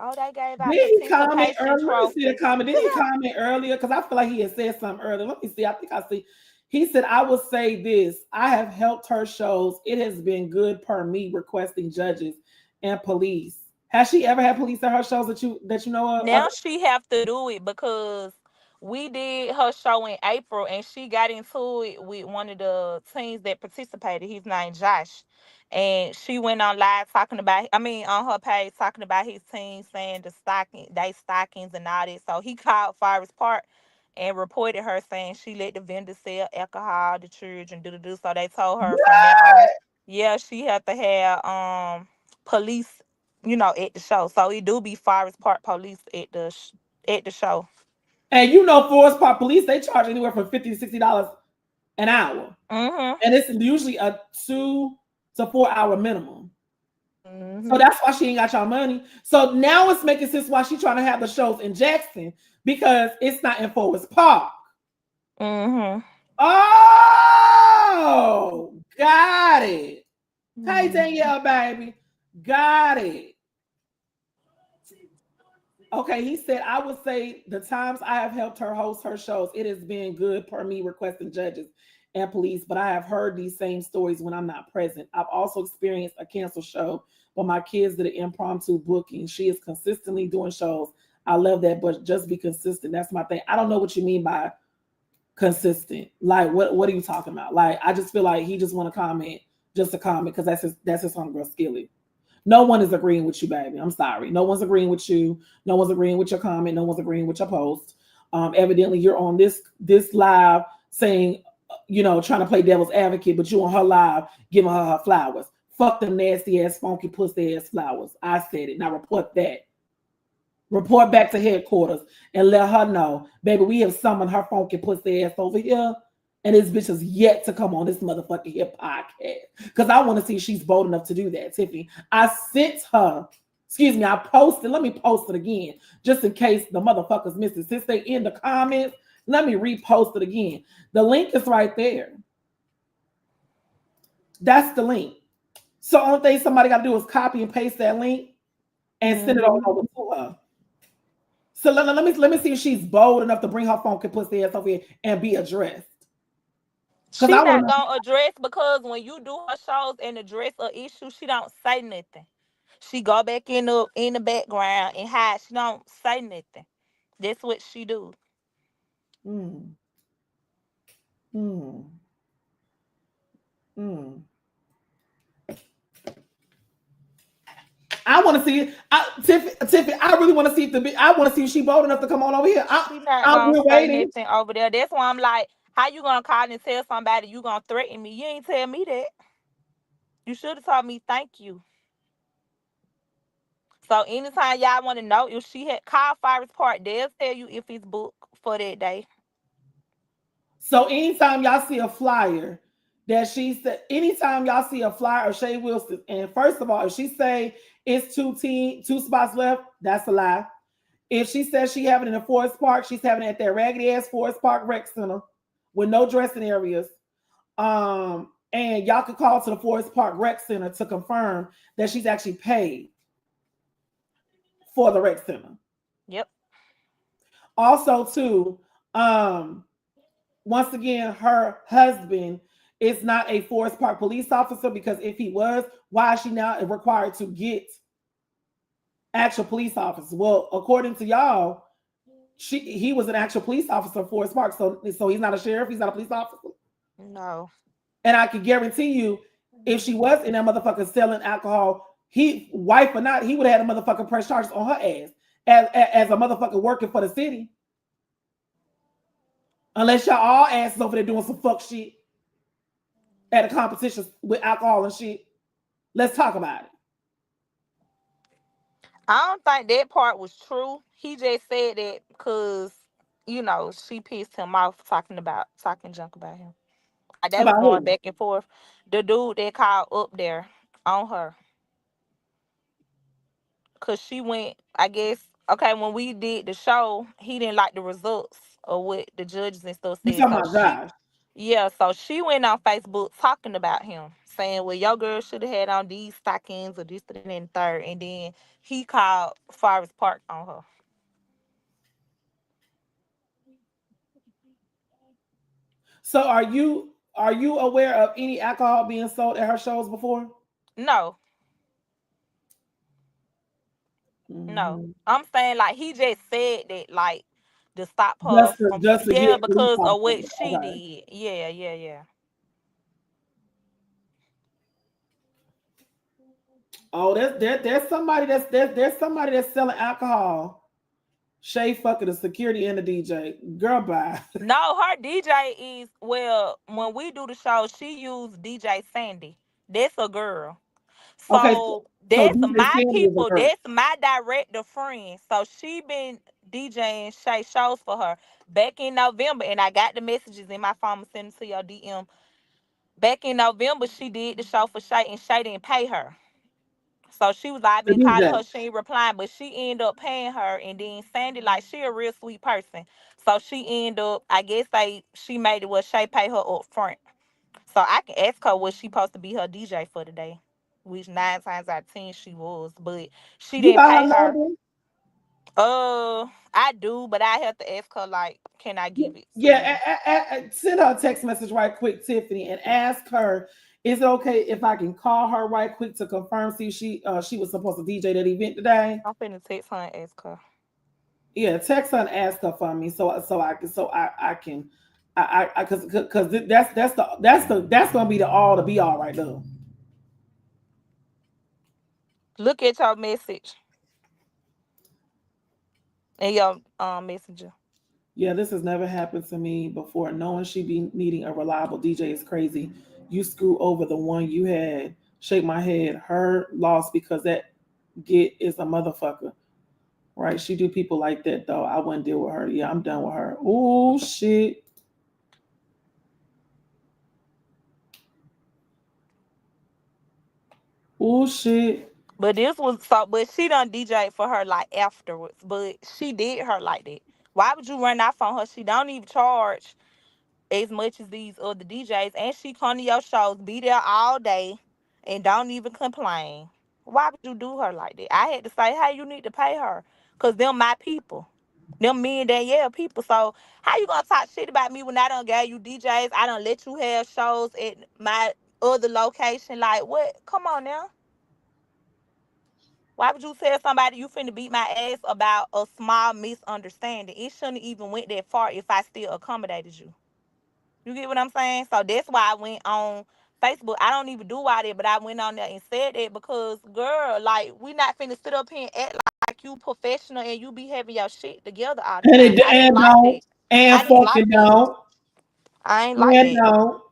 Oh, they gave out Did he comment participation earlier? Let me see the trophies. comment. Did he comment earlier? Because I feel like he had said something earlier. Let me see. I think I see. He said, I will say this. I have helped her shows. It has been good per me requesting judges and police. Has she ever had police at her shows that you know of? Now she have to do it because we did her show in April and she got into it with one of the teams that participated. His name Josh. And she went on live talking about, I mean, on her page talking about his team, saying they stockings and all that. So he called Forest Park and reported her saying she let the vendor sell alcohol to children, do. So they told her from now on, yeah, she had to have police, at the show. So it do be Forest Park police at the show. And Forest Park Police, they charge anywhere from $50 to $60 an hour. Mhm. And it's usually a 2 to 4 hour minimum. So Mhm. that's why she ain't got y'all money. So now it's making sense why she trying to have the shows in Jackson because it's not in Forest Park. Mhm. Oh, got it. Hey, Mhm. Danielle, baby. Got it. Okay, he said, I would say the times I have helped her host her shows, it has been good per me requesting judges and police, but I have heard these same stories when I'm not present. I've also experienced a canceled show, but my kids did an impromptu booking. She is consistently doing shows. I love that, but just be consistent. That's my thing. I don't know what you mean by consistent. Like, what are you talking about? Like, I just feel like he just want to comment just to comment because that's his homegirl skillet. No one is agreeing with you, baby. I'm sorry. No one's agreeing with you. No one's agreeing with your comment. No one's agreeing with your post. Evidently, you're on this live saying, trying to play devil's advocate, but you on her live giving her flowers. Fuck them nasty ass, funky pussy ass flowers. I said it. Now report that. Report back to headquarters and let her know, baby, we have summoned her funky pussy ass over here. And this bitch is yet to come on this motherfucking hip podcast. Because I want to see if she's bold enough to do that, Tiffany. I sent her, excuse me, I posted, let me post it again, just in case the motherfuckers missed it. Since they in the comments, let me repost it again. The link is right there. That's the link. So only thing somebody got to do is copy and paste that link and send it on Mhm. over to her. So let me see if she's bold enough to bring her funky pussy ass over here and be addressed. Cause She I want not to. gonna address because when you do her shows and address a issue, she don't say nothing. She go back in the background and hide. She don't say nothing. That's what she do. Mm, mm, mm. I want to see it. Tiffany, I really want to see I want to see if she bold enough to come on over here. She not I've gonna been say waiting. nothing over there. That's why I'm like, how you gonna call and tell somebody you gonna threaten me? You ain't tell me that. You should have told me thank you. So anytime y'all want to know if she had called Forest Park, they'll tell you if it's booked for that day. So anytime y'all see a flyer that she said, anytime y'all see a flyer of Shay Wilson, and first of all, if she say it's two spots left, that's a lie. If she says she having it in Forest Park, she's having it at that raggedy ass Forest Park Rec Center with no dressing areas. And y'all could call to the Forest Park Rec Center to confirm that she's actually paid for the rec center. Yep. Also, too, um, once again, her husband is not a Forest Park police officer because if he was, why is she now required to get actual police officers? Well, according to y'all, he was an actual police officer in Forest Park, so he's not a sheriff, he's not a police officer. No. And I can guarantee you, if she was in that motherfucker selling alcohol, he wife or not, he would have had a motherfucking press charges on her ass as a motherfucker working for the city. Unless y'all all asses over there doing some fuck shit at a competition with alcohol and shit. Let's talk about it. I don't think that part was true. He just said that because she pissed him off talking junk about him. Like they was About going who? back and forth. The dude that called up there on her, cause she went. I guess okay when we did the show, he didn't like the results of what the judges and stuff You said. talking So about Josh? she went on Facebook talking about him, saying, "Well, your girl should have had on these stockings or this, that, and the third." And then he called Forest Park on her. So are you aware of any alcohol being sold at her shows before? No, no. Hmm. I'm saying like he just said that like to stop her from Just to yeah get police because of what officers. she Okay. did. Yeah, yeah, yeah. Oh, there's somebody there's somebody that's selling alcohol. Shay fucking the security and the DJ. Girl, bye. No, her DJ is well. When we do the show, she used DJ Sandy. That's a girl. Okay, So so that's DJ my Sandy is a people. girl. That's my director friend. So she been DJing Shay shows for her back in November, and I got the messages in my phone. Send them to your DM. Back in November, she did the show for Shay, and Shay didn't pay her. So she was like, I've The been calling DJ. her, she ain't replying, but she ended up paying her. And then Sandy, like, she a real sweet person. So she ended up, I guess she made it where Shay pay her up front. So I can ask her was she supposed to be her DJ for the day, which 9 times out of 10 she was, but she You didn't got her pay her. number? I do, but I have to ask her like, can I give it to Yeah, you? send her a text message right quick, Tiffany, and ask her, is it okay if I can call her right quick to confirm see if she was supposed to DJ that event today? I'm finna text her and ask her. Yeah, text her and ask her for me so I can I because that's gonna be the all to be all right though. Look at your message and your messenger. Yeah, this has never happened to me before. Knowing she be needing a reliable DJ is crazy. You screw over the one you had. Shake my head. Her loss because that get is a motherfucker. Right? She do people like that though. I wouldn't deal with her. Yeah, I'm done with her. Oh shit. Oh shit. But she done DJ for her like afterwards. But she did her like that. Why would you run off on her? She don't even charge as much as these other DJs, and she come to your shows, be there all day, and don't even complain. Why would you do her like that? I had to say, hey, you need to pay her, cause them my people, them me and Danielle people. So how you gonna talk shit about me when I don't gave you DJs? I don't let you have shows at my other location. Like what? Come on now. Why would you tell somebody you finna beat my ass about a small misunderstanding? It shouldn't even went that far if I still accommodated you. You get what I'm saying? So that's why I went on Facebook. I don't even do all that, but I went on there and said that because, girl, like, we not finna sit up here and act like you professional and you be having your shit together all the And time. it I didn't and like don't that. and I didn't like fucking that. don't I ain't like and that. don't.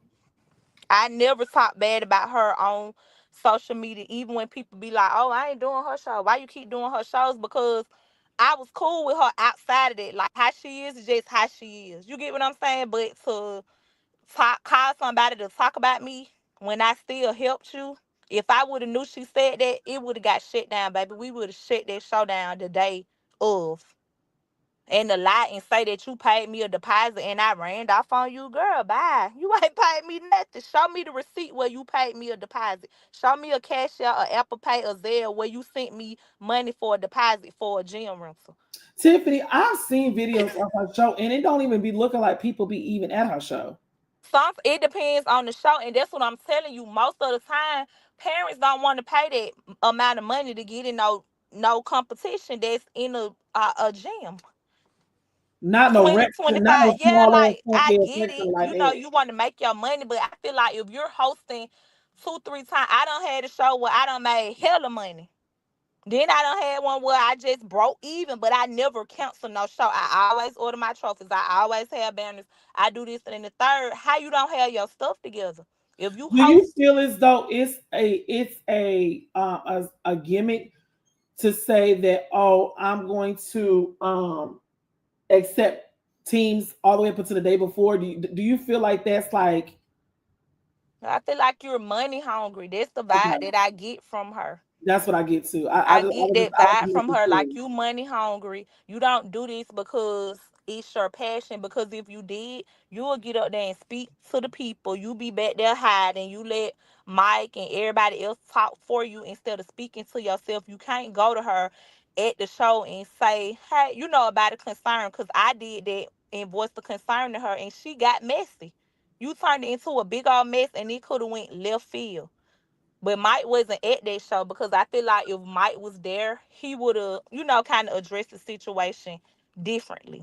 I never talk bad about her on social media, even when people be like, oh, I ain't doing her show. Why you keep doing her shows? Because I was cool with her outside of that. Like, how she is just how she is. You get what I'm saying? But to call somebody to talk about me when I still helped you. If I would have knew she said that, it would have got shut down, baby. We would have shut that show down the day of. And to lie and say that you paid me a deposit and I ran off on you, girl, bye. You ain't paid me nothing. Show me the receipt where you paid me a deposit. Show me a cash out, a Apple Pay, or Zelle where you sent me money for a deposit for a gym rental. Tiffany, I've seen videos of her show and it don't even be looking like people be even at her show. Some it depends on the show, and that's what I'm telling you. Most of the time, parents don't want to pay that amount of money to get in no competition that's in a gym. Not no 20, rec, not 25. no Yeah, small ass like I funky get section it. like that. You want to make your money, but I feel like if you're hosting 2, 3 times, I don't had a show where I don't made hella money. Then I done had one where I just broke even, but I never cancel no show. I always order my trophies. I always have banners. I do this and then the third. How you don't have your stuff together? If you Do you host, feel as though it's a gimmick to say that, oh, I'm going to accept teams all the way up until the day before? Do you feel like that's like, I feel like you're money hungry. That's the vibe okay, that I get from her. that's what I get to. I get that I was vibe just from making her, sure. like you money hungry. You don't do this because it's your passion. Because if you did, you will get up there and speak to the people. You be back there hiding. You let Mike and everybody else talk for you instead of speaking to yourself. You can't go to her at the show and say, "Hey, you know about a concern," because I did that and voiced the concern to her, and she got messy. You turned it into a big old mess, and it could have went left field. But Mike wasn't at that show because I feel like if Mike was there, he would have, kind of addressed the situation differently.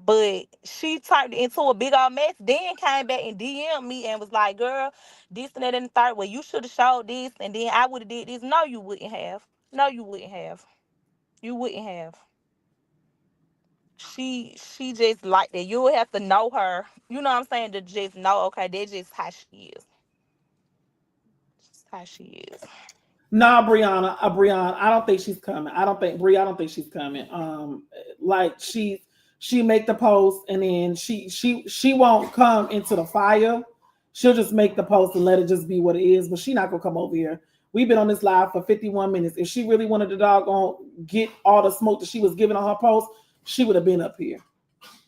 But she turned it into a big old mess, then came back and DM'd me and was like, girl, this and that and the third. Well, you should have showed this and then I would have did this. No, you wouldn't have. No, you wouldn't have. You wouldn't have. She just like that. You would have to know her. You know what I'm saying? To just know, okay, that's just how she is. Just how she is. Nah, Brianna, I don't think she's coming. I don't think Bri, I don't think she's coming. Like she make the post and then she won't come into the fire. She'll just make the post and let it just be what it is. But she not gonna come over here. We've been on this live for 51 minutes. If she really wanted to doggone get all the smoke that she was giving on her post, she would have been up here.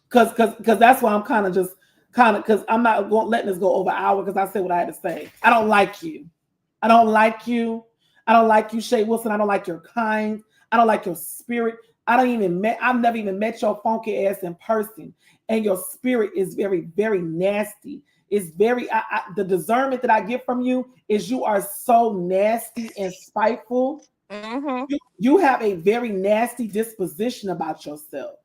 Cause that's why I'm kind of because I'm not going letting this go over an hour because I said what I had to say. I don't like you. I don't like you. I don't like you, Shay Wilson. I don't like your kind. I don't like your spirit. I've never even met your funky ass in person. And your spirit is very, very nasty. It's very, the discernment that I get from you is you are so nasty and spiteful. Mm-hmm. You have a very nasty disposition about yourself.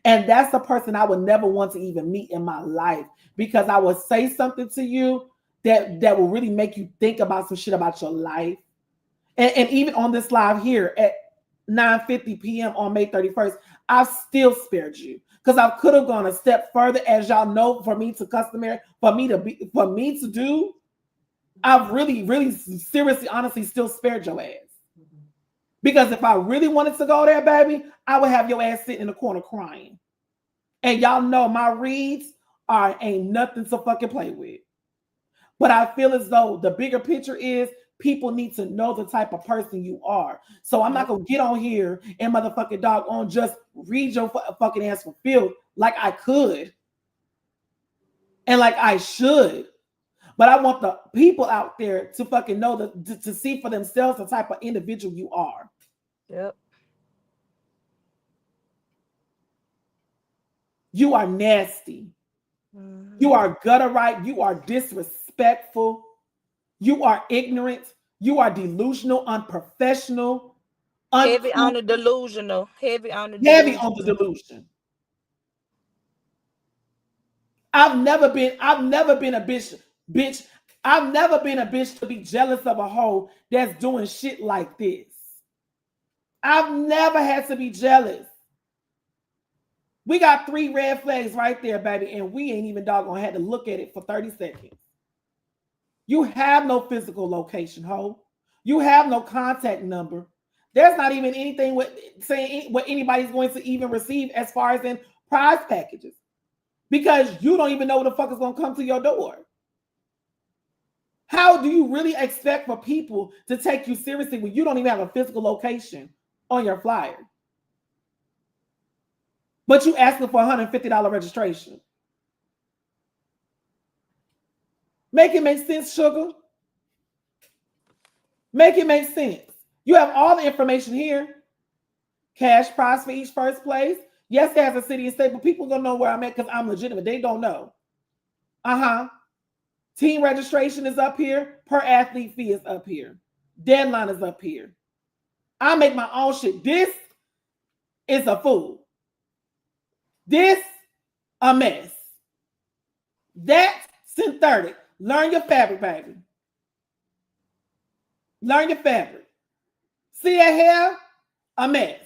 And that's the person I would never want to even meet in my life because I would say something to you that will really make you think about some shit about your life. And even on this live here at 9:50 p.m. on May 31st, I've still spared you because I could have gone a step further, as y'all know, for me to customary, for me to do. I've really, really seriously, honestly, still spared your ass. Because if I really wanted to go there, baby, I would have your ass sitting in the corner crying. And y'all know my reads ain't nothing to fucking play with. But I feel as though the bigger picture is people need to know the type of person you are. So I'm not Yep. gonna get on here and motherfucking dog on just read your fucking ass for filth like I could and like I should. But I want the people out there to fucking know to see for themselves the type of individual you are. Yep. You are nasty. You Mm-hmm. are gutterite. You are disrespectful. You are ignorant. You are delusional, unprofessional, Heavy on uncouth, the delusional. Heavy on the heavy on the delusional. delusion. I've never been a bitch. I've never been a bitch to be jealous of a hoe that's doing shit like this. I've never had to be jealous. We got 3 red flags right there, baby, and we ain't even doggone had to look at it for 30 seconds. You have no physical location, ho. You have no contact number. There's not even anything with saying what anybody's going to even receive as far as in prize packages because you don't even know what the fuck is going to come to your door. How do you really expect for people to take you seriously when you don't even have a physical location on your flyer? But you asking for $150 registration. Make it make sense, sugar. Make it make sense. You have all the information here. Cash prize for each first place. Yes, it has a city and state, but people don't know where I'm at because I'm legitimate. They don't know. Uh-huh. Team registration is up here. Per athlete fee is up here. Deadline is up here. I make my own shit. This is a fool. This a mess. That synthetic. Learn your fabric, baby. Learn your fabric. See that hair? A mess.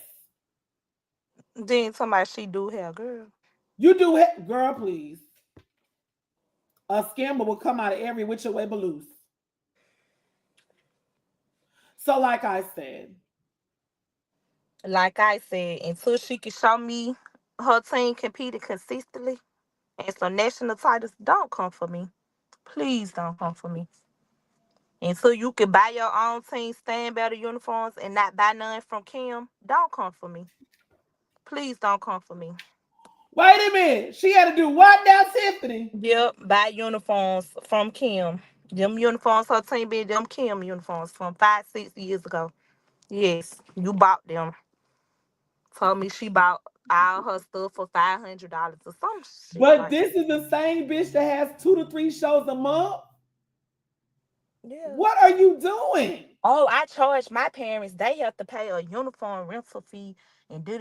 Then somebody she do have, girl. You do it, girl, please. A scammer will come out of every which way but loose. So, like I said, Like I said, until she can show me her team competing consistently and some national titles, don't come for me. Please don't come for me. Until you can buy your own team stand better uniforms and not buy none from Kim, don't come for me. Please don't come for me. Wait a minute. She had to do what now, Tiffany? Yep, buy uniforms from Kim. Them uniforms her team be them Kim uniforms from 5, 6 years ago. Yes, you bought them. Told me she bought all her stuff for $500 or some shit But like this is the same bitch that has 2 to 3 shows a month. yeah. What are you doing? Oh, I charge my parents. They have to pay a uniform rental fee and do.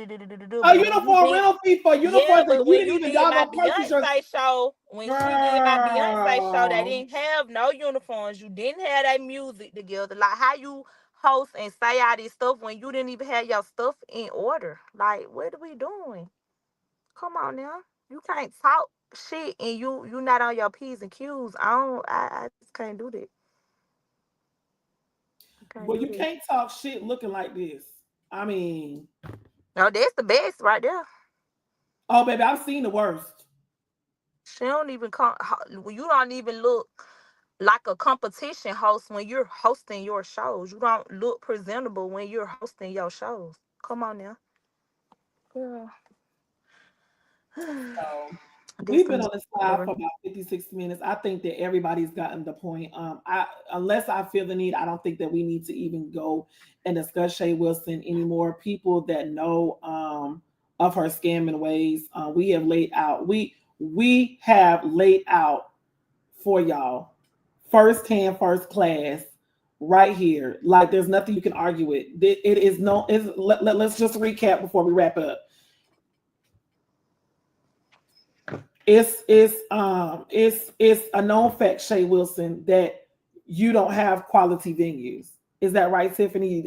A But when you uniform did, rental fee for yeah, uniforms that but you when didn't you even did my doggone purchase your Beyonce show, when she did my Beyonce show, they girl. didn't have no uniforms. You didn't have that music together. Like how you host and say all this stuff when you didn't even have your stuff in order. Like what are we doing? Come on now, you can't talk shit and you not on your p's and q's. I just can't do that. I can't Well, do you that. can't talk shit looking like this. I mean, No, that's the best right there. oh baby, I've seen the worst. She don't even come. You don't even look like a competition host when you're hosting your shows. You don't look presentable when you're hosting your shows. Come on now, girl. So This we've some been on this live for about 56 minutes. I think that everybody's gotten the point. I unless I feel the need, I don't think that we need to even go and discuss Shay Wilson anymore. People that know of her scamming ways, we have laid out for y'all firsthand, first class, right here. Like there's nothing you can argue with. It is no. Let's just recap before we wrap up. It's a known fact, Shay Wilson, that you don't have quality venues. Is that right, Tiffany?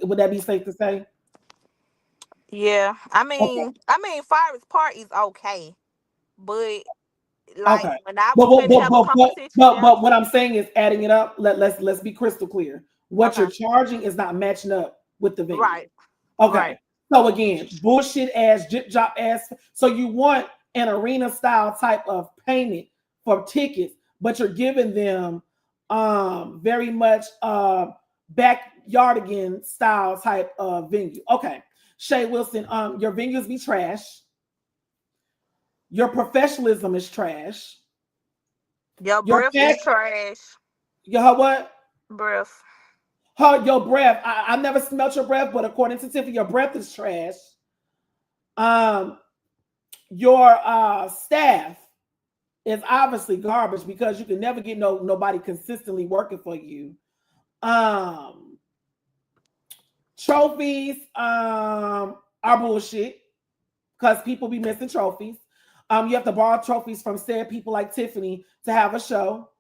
Would that be safe to say? Yeah, Okay. Fires Park is okay, but like Okay. when I But was but finna but have a but but, competition but, there, but what I'm saying is adding it up. Let's be crystal clear. What okay, you're charging is not matching up with the venue. right, Okay. right, So again, bullshit ass, jip drop ass. So you want an arena style type of payment for tickets, but you're giving them very much backyardigan style type of venue. Okay. Shay Wilson, your venues be trash. Your professionalism is trash. your Your breath is fact, trash. your what? Breath. Your breath. I never smelt your breath, but according to Tiffany, your breath is trash. Um, your staff is obviously garbage because you can never get nobody consistently working for you. Um, trophies are bullshit because people be missing trophies. You have to borrow trophies from said people like Tiffany to have a show.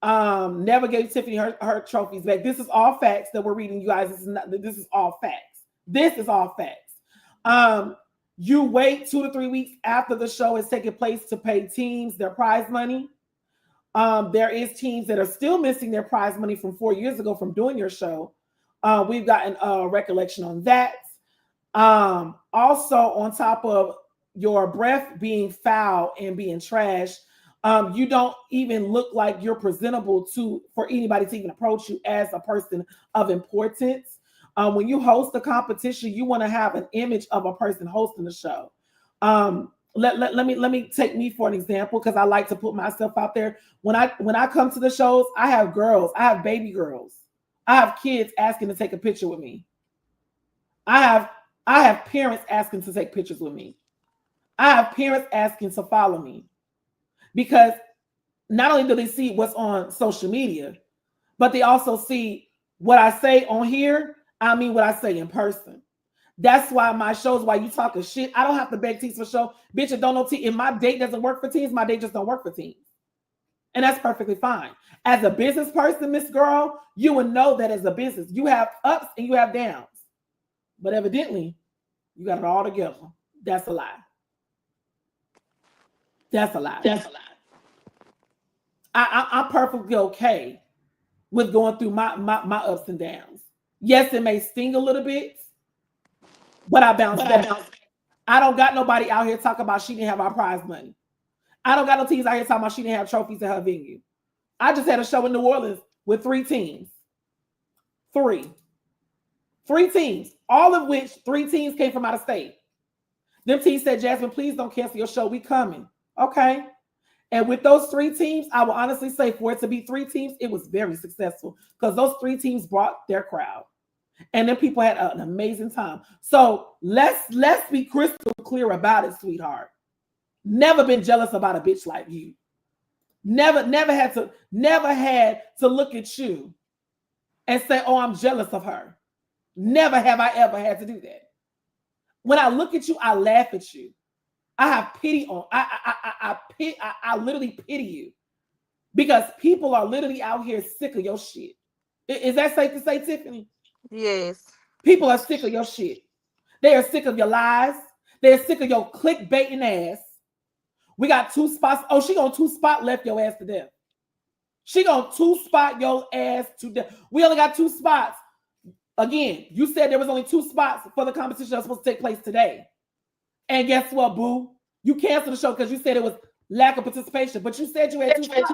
Never gave Tiffany her trophies back. This is all facts that we're reading, you guys. This is all facts. This is all facts. Um, you wait 2 to 3 weeks after the show is taking place to pay teams their prize money. There is teams that are still missing their prize money from 4 years ago from doing your show. We've gotten a recollection on that. Also, on top of your breath being foul and being trash, you don't even look like you're presentable to for anybody to even approach you as a person of importance. When you host a competition, you want to have an image of a person hosting the show. Let me take me for an example because I like to put myself out there. When I come to the shows, I have girls, I have baby girls, I have kids asking to take a picture with me. I have I have parents asking to take pictures with me. I have parents asking to follow me because not only do they see what's on social media, but they also see what I say on here. I mean, what I say in person. That's why my shows, why you talking shit, I don't have to beg teams for show. Bitch, it don't know team. If my date doesn't work for teams, my date just don't work for teams. And that's perfectly fine. As a business person, Miss Girl, you would know that as a business, you have ups and you have downs. But evidently, you got it all together. That's a lie. That's a lie. That's a lie. I'm perfectly okay with going through my ups and downs. Yes, it may sting a little bit, but I bounced back. I don't got nobody out here talking about she didn't have our prize money. I don't got no teams out here talking about she didn't have trophies at her venue. I just had a show in New Orleans with three teams. Three teams, all of which three teams came from out of state. Them teams said, Jasmine, please don't cancel your show. We coming. Okay. And with those three teams, I will honestly say for it to be three teams, it was very successful because those three teams brought their crowd. And then people had an amazing time. So let's be crystal clear about it, sweetheart. Never been jealous about a bitch like you. Never had to look at you and say, oh, I'm jealous of her. Never have I ever had to do that. When I look at you, I laugh at you. I have pity on. I literally pity you because people are literally out here sick of your shit. Is that safe to say, Tiffany? Yes. People are sick of your shit. They are sick of your lies. They're sick of your clickbaiting ass. We got 2 spots. Oh, she gonna 2 spot left your ass to death. She gonna 2 spot your ass to death. We only got 2 spots. Again, you said there was only 2 spots for the competition that was supposed to take place today. And guess what, boo? You canceled the show because you said it was lack of participation, but you said you had 2 spots.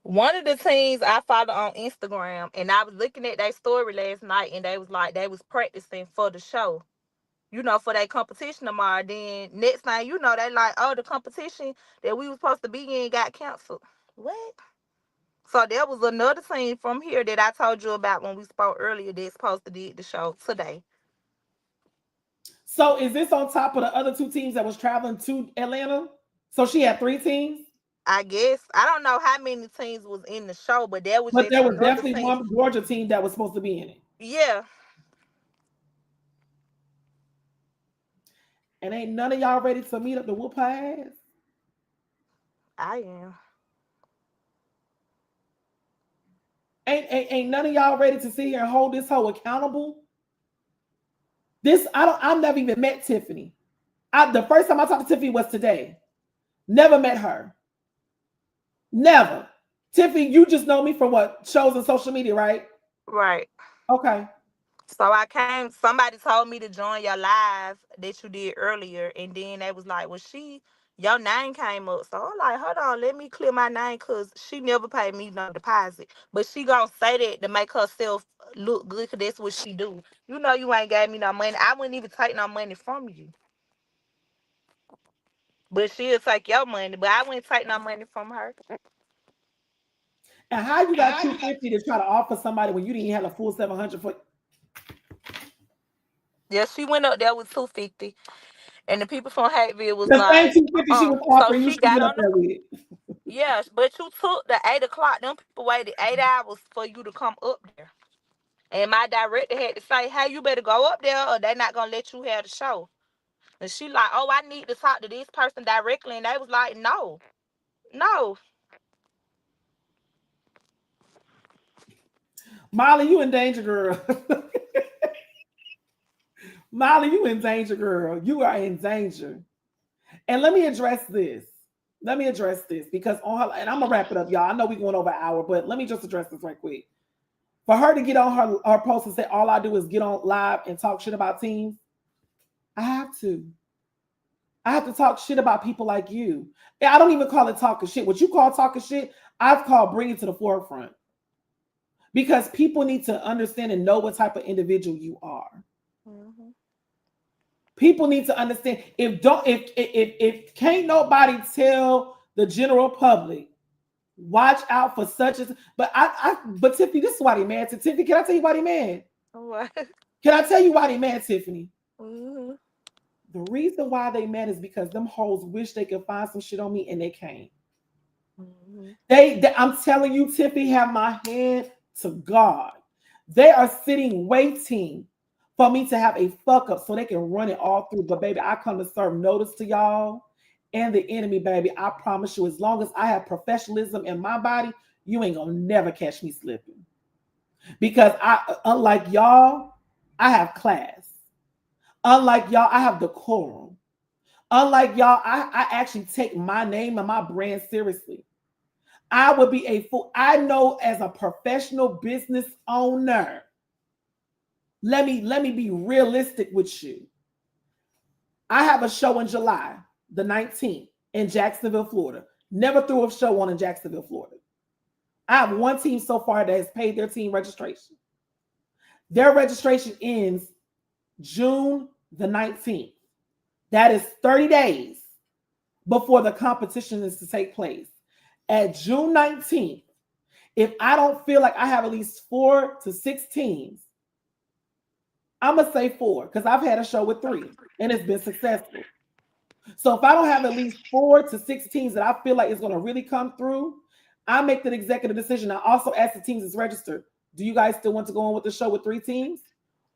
One of the teams I follow on Instagram, and I was looking at their story last night, and they was like they was practicing for the show, for that competition tomorrow. Then next thing you know, they like, oh, the competition that we was supposed to be in got canceled. What? So there was another team from here that I told you about when we spoke earlier that's supposed to did the show today. So is this on top of the other 2 teams that was traveling to Atlanta? So she had 3 teams? I guess. I don't know how many teams was in the show, but there was But just there was another definitely team. one Georgia team that was supposed to be in it. Yeah. And ain't none of y'all ready to meet up to whoop her ass? I am. Ain't none of y'all ready to sit here and hold this hoe accountable? I've never even met Tiffany. The first time I talked to Tiffany was today. Never met her. Never. Tiffany, you just know me from what? Shows on social media, right? Right. Okay. So somebody told me to join your live that you did earlier, and then they was like, well, your name came up. So I'm like, hold on, let me clear my name because she never paid me no deposit. But she gonna say that to make herself look good because that's what she do. You ain't gave me no money. I wouldn't even take no money from you. But she'll take your money, but I wouldn't take no money from her. And how you got 250 to try to offer somebody when you didn't have a full 700 for? Yeah, she went up there with 250. And the people from Hateville was The same like, 250 she was so offering you, she she got went up on the, there with it. yeah, but you took the 8 o'clock. Them people waited 8 hours for you to come up there. And my director had to say, hey, you better go up there or they not going to let you have the show. And she like, oh, I need to talk to this person directly. And they was like, no, no. Molly, you in danger, girl. Molly, you in danger, girl. You are in danger. And let me address this. Because on her, and I'm gonna wrap it up, y'all. I know we're going over an hour, but let me just address this right quick. For her to get on her post and say all I do is get on live and talk shit about teams, I have to. I have to talk shit about people like you. I don't even call it talking shit. What you call talking shit, I've called bring it to the forefront. Because people need to understand and know what type of individual you are. Mm-hmm. People need to understand if can't nobody tell the general public, watch out for such as. But Tiffany, this is why they mad. Tiffany, can I tell you why they mad? What? Can I tell you why they mad, Tiffany? Mm-hmm. The reason why they mad is because them hoes wish they could find some shit on me and they can't. Mm-hmm. I'm telling you, Tiffany, have my hand to God. They are sitting waiting for me to have a fuck up so they can run it all through. But baby, I come to serve notice to y'all and the enemy, baby. I promise you, as long as I have professionalism in my body, you ain't gonna never catch me slipping. Because unlike y'all, I have class. Unlike y'all, I have decorum. Unlike y'all, I actually take my name and my brand seriously. I would be a fool. I know as a professional business owner, Let me be realistic with you. I have a show in July, the 19th, in Jacksonville, Florida. Never threw a show on in Jacksonville, Florida. I have one team so far that has paid their team registration. Their registration ends June the 19th. That is 30 days before the competition is to take place. At June 19th, if I don't feel like I have at least 4 to 6 teams, I'm going to say 4 because I've had a show with 3 and it's been successful. So if I don't have at least 4 to 6 teams that I feel like is going to really come through, I make the executive decision. I also ask the teams that's registered, do you guys still want to go on with the show with 3 teams?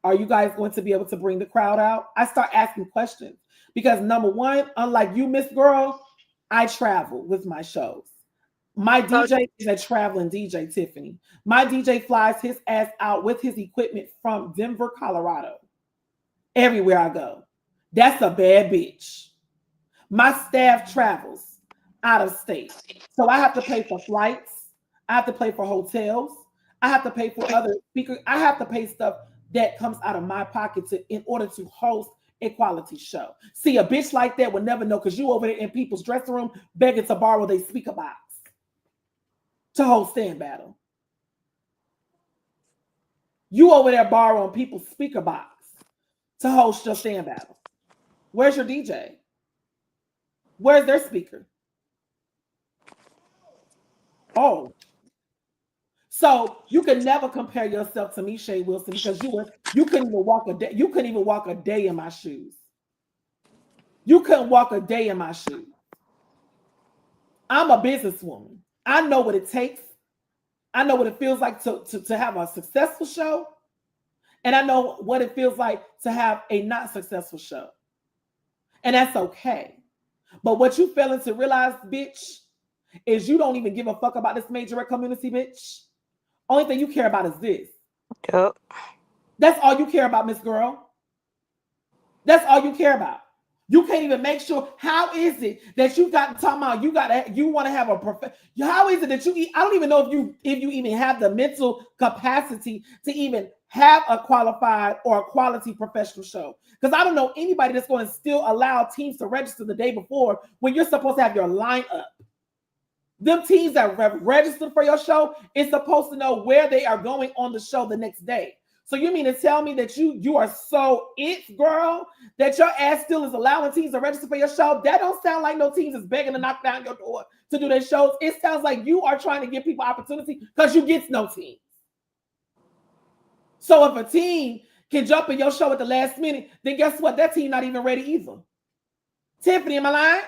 Are you guys going to be able to bring the crowd out? I start asking questions because number one, unlike you, Miss Girl, I travel with my shows. My DJ is a traveling DJ, Tiffany. My DJ flies his ass out with his equipment from Denver, Colorado. Everywhere I go. That's a bad bitch. My staff travels out of state. So I have to pay for flights. I have to pay for hotels. I have to pay for other speakers. I have to pay stuff that comes out of my pocket in order to host a quality show. See, a bitch like that would never know because you over there in people's dressing room begging to borrow their speaker box to host stand battle. You over there borrowing people's speaker box to host your stand battle. Where's your DJ? Where's their speaker? Oh. So you can never compare yourself to me, Shay Wilson, because you couldn't even walk a day. You couldn't even walk a day in my shoes. You couldn't walk a day in my shoes. I'm a businesswoman. I know what it takes. I know what it feels like to have a successful show. And I know what it feels like to have a not successful show. And that's okay. But what you failing to realize, bitch, is you don't even give a fuck about this Majorette community, bitch. Only thing you care about is this. Yep. That's all you care about, Miss Girl. That's all you care about. You can't even make sure. How is it that you got talking about you want to have a perfect? How is it that you? I don't even know if you even have the mental capacity to even have a qualified or a quality professional show. Because I don't know anybody that's going to still allow teams to register the day before when you're supposed to have your lineup. Them teams that have registered for your show is supposed to know where they are going on the show the next day. So you mean to tell me that you are so it, girl, that your ass still is allowing teams to register for your show? That don't sound like no teams is begging to knock down your door to do their shows. It sounds like you are trying to give people opportunity because you get no teams. So if a team can jump in your show at the last minute, then guess what? That team not even ready either. Tiffany, am I lying?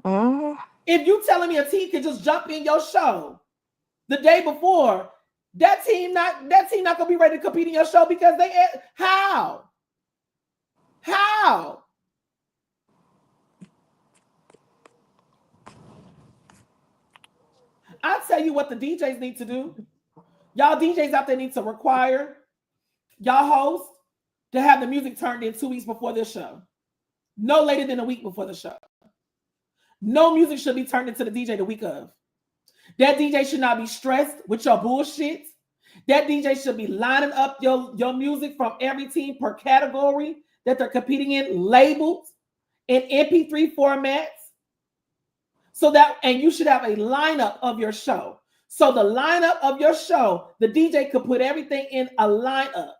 Mm-hmm. If you telling me a team can just jump in your show the day before, that team not gonna be ready to compete in your show because how? I'll tell you what the DJs need to do. Y'all DJs out there need to require y'all hosts to have the music turned in 2 weeks before this show. No later than a week before the show. No music should be turned into the DJ the week of. That DJ should not be stressed with your bullshit. That DJ should be lining up your music from every team per category that they're competing in, labeled in MP3 formats. And you should have a lineup of your show. So the lineup of your show, the DJ could put everything in a lineup.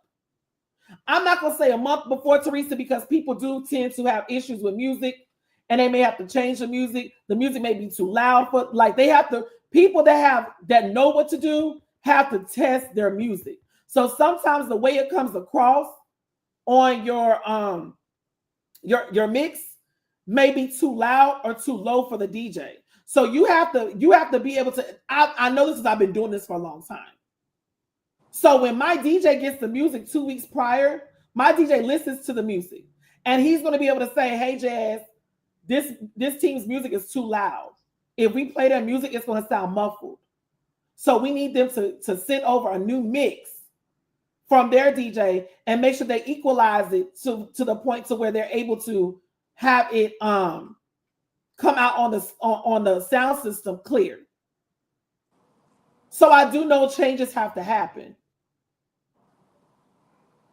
I'm not going to say a month before, Teresa, because people do tend to have issues with music and they may have to change the music. The music may be too loud for, like, they have to, people that know what to do have to test their music. So sometimes the way it comes across on your mix may be too loud or too low for the DJ. So you have to be able to, I know this because I've been doing this for a long time. So when my DJ gets the music 2 weeks prior, my DJ listens to the music and he's going to be able to say, hey, Jazz, this team's music is too loud. If we play their music, it's going to sound muffled. So we need them to send over a new mix from their DJ and make sure they equalize it to the point to where they're able to have it come out on the sound system clear. So I do know changes have to happen.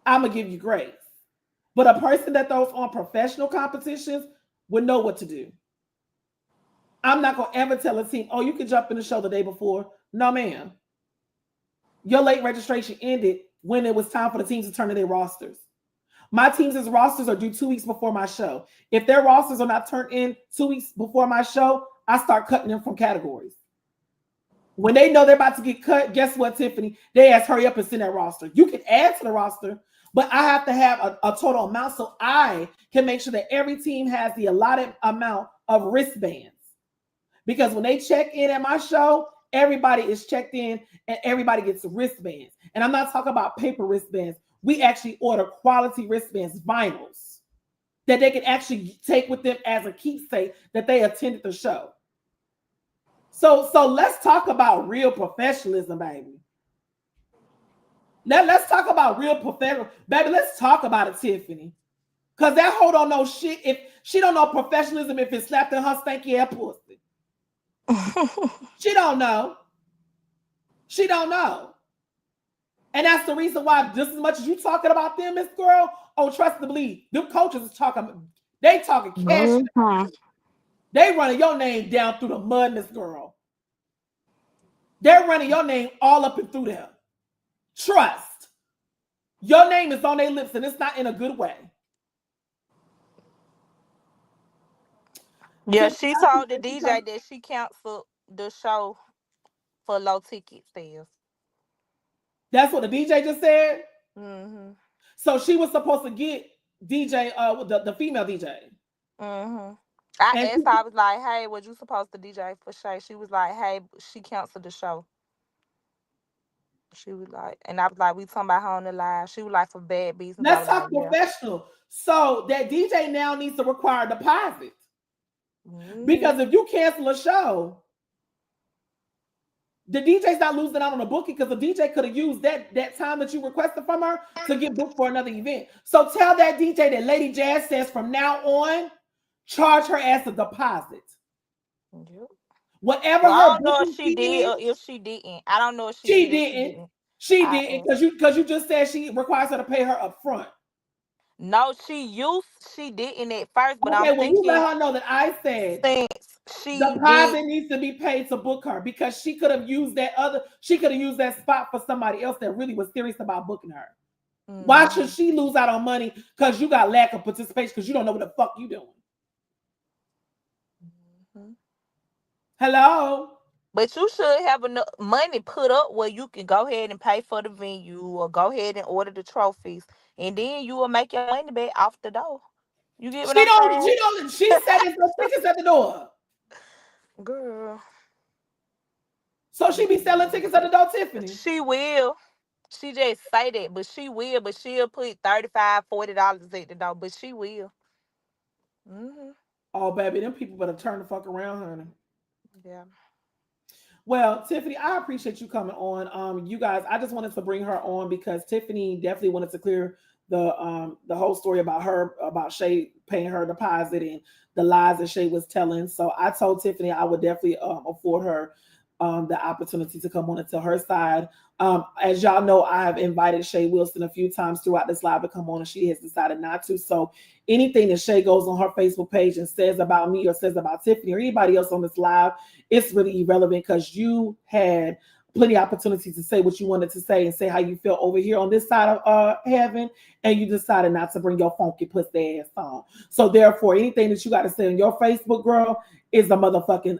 I'm gonna give you grace. But a person that throws on professional competitions would know what to do. I'm not gonna ever tell a team, oh, you can jump in the show the day before. No, ma'am. Your late registration ended when it was time for the teams to turn in their rosters. My teams' rosters are due 2 weeks before my show. If their rosters are not turned in 2 weeks before my show, I start cutting them from categories. When they know they're about to get cut, guess what, Tiffany? They ask, hurry up and send that roster. You can add to the roster, but I have to have a total amount so I can make sure that every team has the allotted amount of wristbands. Because when they check in at my show, everybody is checked in and everybody gets wristbands. And I'm not talking about paper wristbands. We actually order quality wristbands, vinyls, that they can actually take with them as a keepsake that they attended the show. So let's talk about real professionalism, baby. Let's talk about real professional, baby. Let's talk about it, Tiffany. Cause that hoe don't know shit. If she don't know professionalism, if it's slapped in her stanky ass pussy, she don't know. She don't know. And that's the reason why, just as much as you talking about them, Miss Girl, oh, trust and believe, them coaches is talking. They talking cash. Mm-hmm. They running your name down through the mud, Miss Girl. They're running your name all up and through there. Trust. Your name is on their lips, and it's not in a good way. Yeah, she told the DJ that she canceled the show for low ticket sales. That's what the DJ just said. Mm-hmm. So she was supposed to get DJ, the female DJ. Mm-hmm. I And asked her, I was like, hey, was you supposed to DJ for Shay? She was like, hey, she canceled the show. She was like, and I was like, we talking about her on the live. She was like, for bad business. I let's was like, talk yeah. professional. So that DJ now needs to require a deposit. Mm-hmm. Because if you cancel a show, the DJ's not losing out on the booking because the DJ could have used that time that you requested from her to get booked for another event. So tell that DJ that Lady Jazz says from now on, charge her as a deposit. Yep. Whatever Well, I her don't know if booking she fee did or is, if she didn't. I don't know if she she did or she didn't. didn't. She I didn't asked. because you just said she requires her to pay her up front. No, she didn't at first, but I'm Okay, well, you thinking let her know that I said since she did. deposit needs to be paid to book her because she could have used that spot for somebody else that really was serious about booking her. Why should she lose out on money because you got lack of participation because you don't know what the fuck you doing? Mm-hmm. Hello? But you should have enough money put up where you can go ahead and pay for the venue or go ahead and order the trophies, and then you will make your money back off the door. You get what I'm saying? She said there's no tickets at the door. Girl. So she be selling tickets at the door, Tiffany. She will. She just say that, but she will. But she'll put $35, $40 at the door. But she will. Mm-hmm. Oh, baby, them people better turn the fuck around, honey. Yeah. Well, Tiffany, I appreciate you coming on. You guys, I just wanted to bring her on because Tiffany definitely wanted to clear the whole story about Shay paying her deposit and the lies that Shay was telling. So I told Tiffany I would definitely afford her the opportunity to come on and tell her side. As y'all know, I have invited Shay Wilson a few times throughout this live to come on, and she has decided not to. So anything that Shay goes on her Facebook page and says about me or says about Tiffany or anybody else on this live, it's really irrelevant because you had plenty of opportunities to say what you wanted to say and say how you feel over here on this side of heaven, and you decided not to bring your funky pussy ass on. So therefore, anything that you got to say on your Facebook, girl, is a motherfucking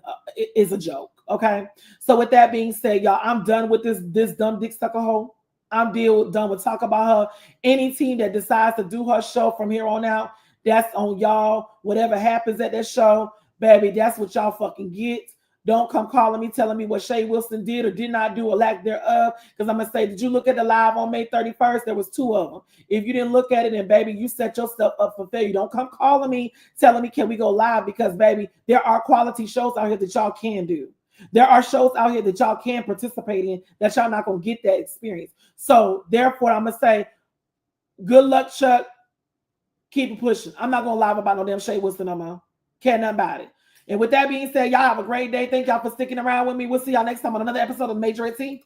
is a joke. Okay. So with that being said, y'all, I'm done with this dumb dick sucker hoe. I'm done with talk about her. Any team that decides to do her show from here on out, that's on y'all. Whatever happens at that show, baby, that's what y'all fucking get. Don't come calling me, telling me what Shay Wilson did or did not do or lack thereof. Because I'm going to say, did you look at the live on May 31st? There was 2 of them. If you didn't look at it, then baby, you set yourself up for failure. Don't come calling me, telling me, can we go live? Because baby, there are quality shows out here that y'all can do. There are shows out here that y'all can participate in that y'all not going to get that experience. So therefore, I'm going to say, good luck, Chuck. Keep it pushing. I'm not going to lie about no damn Shay Wilson no more. Care nothing about it. And with that being said, y'all have a great day. Thank y'all for sticking around with me. We'll see y'all next time on another episode of Majorette.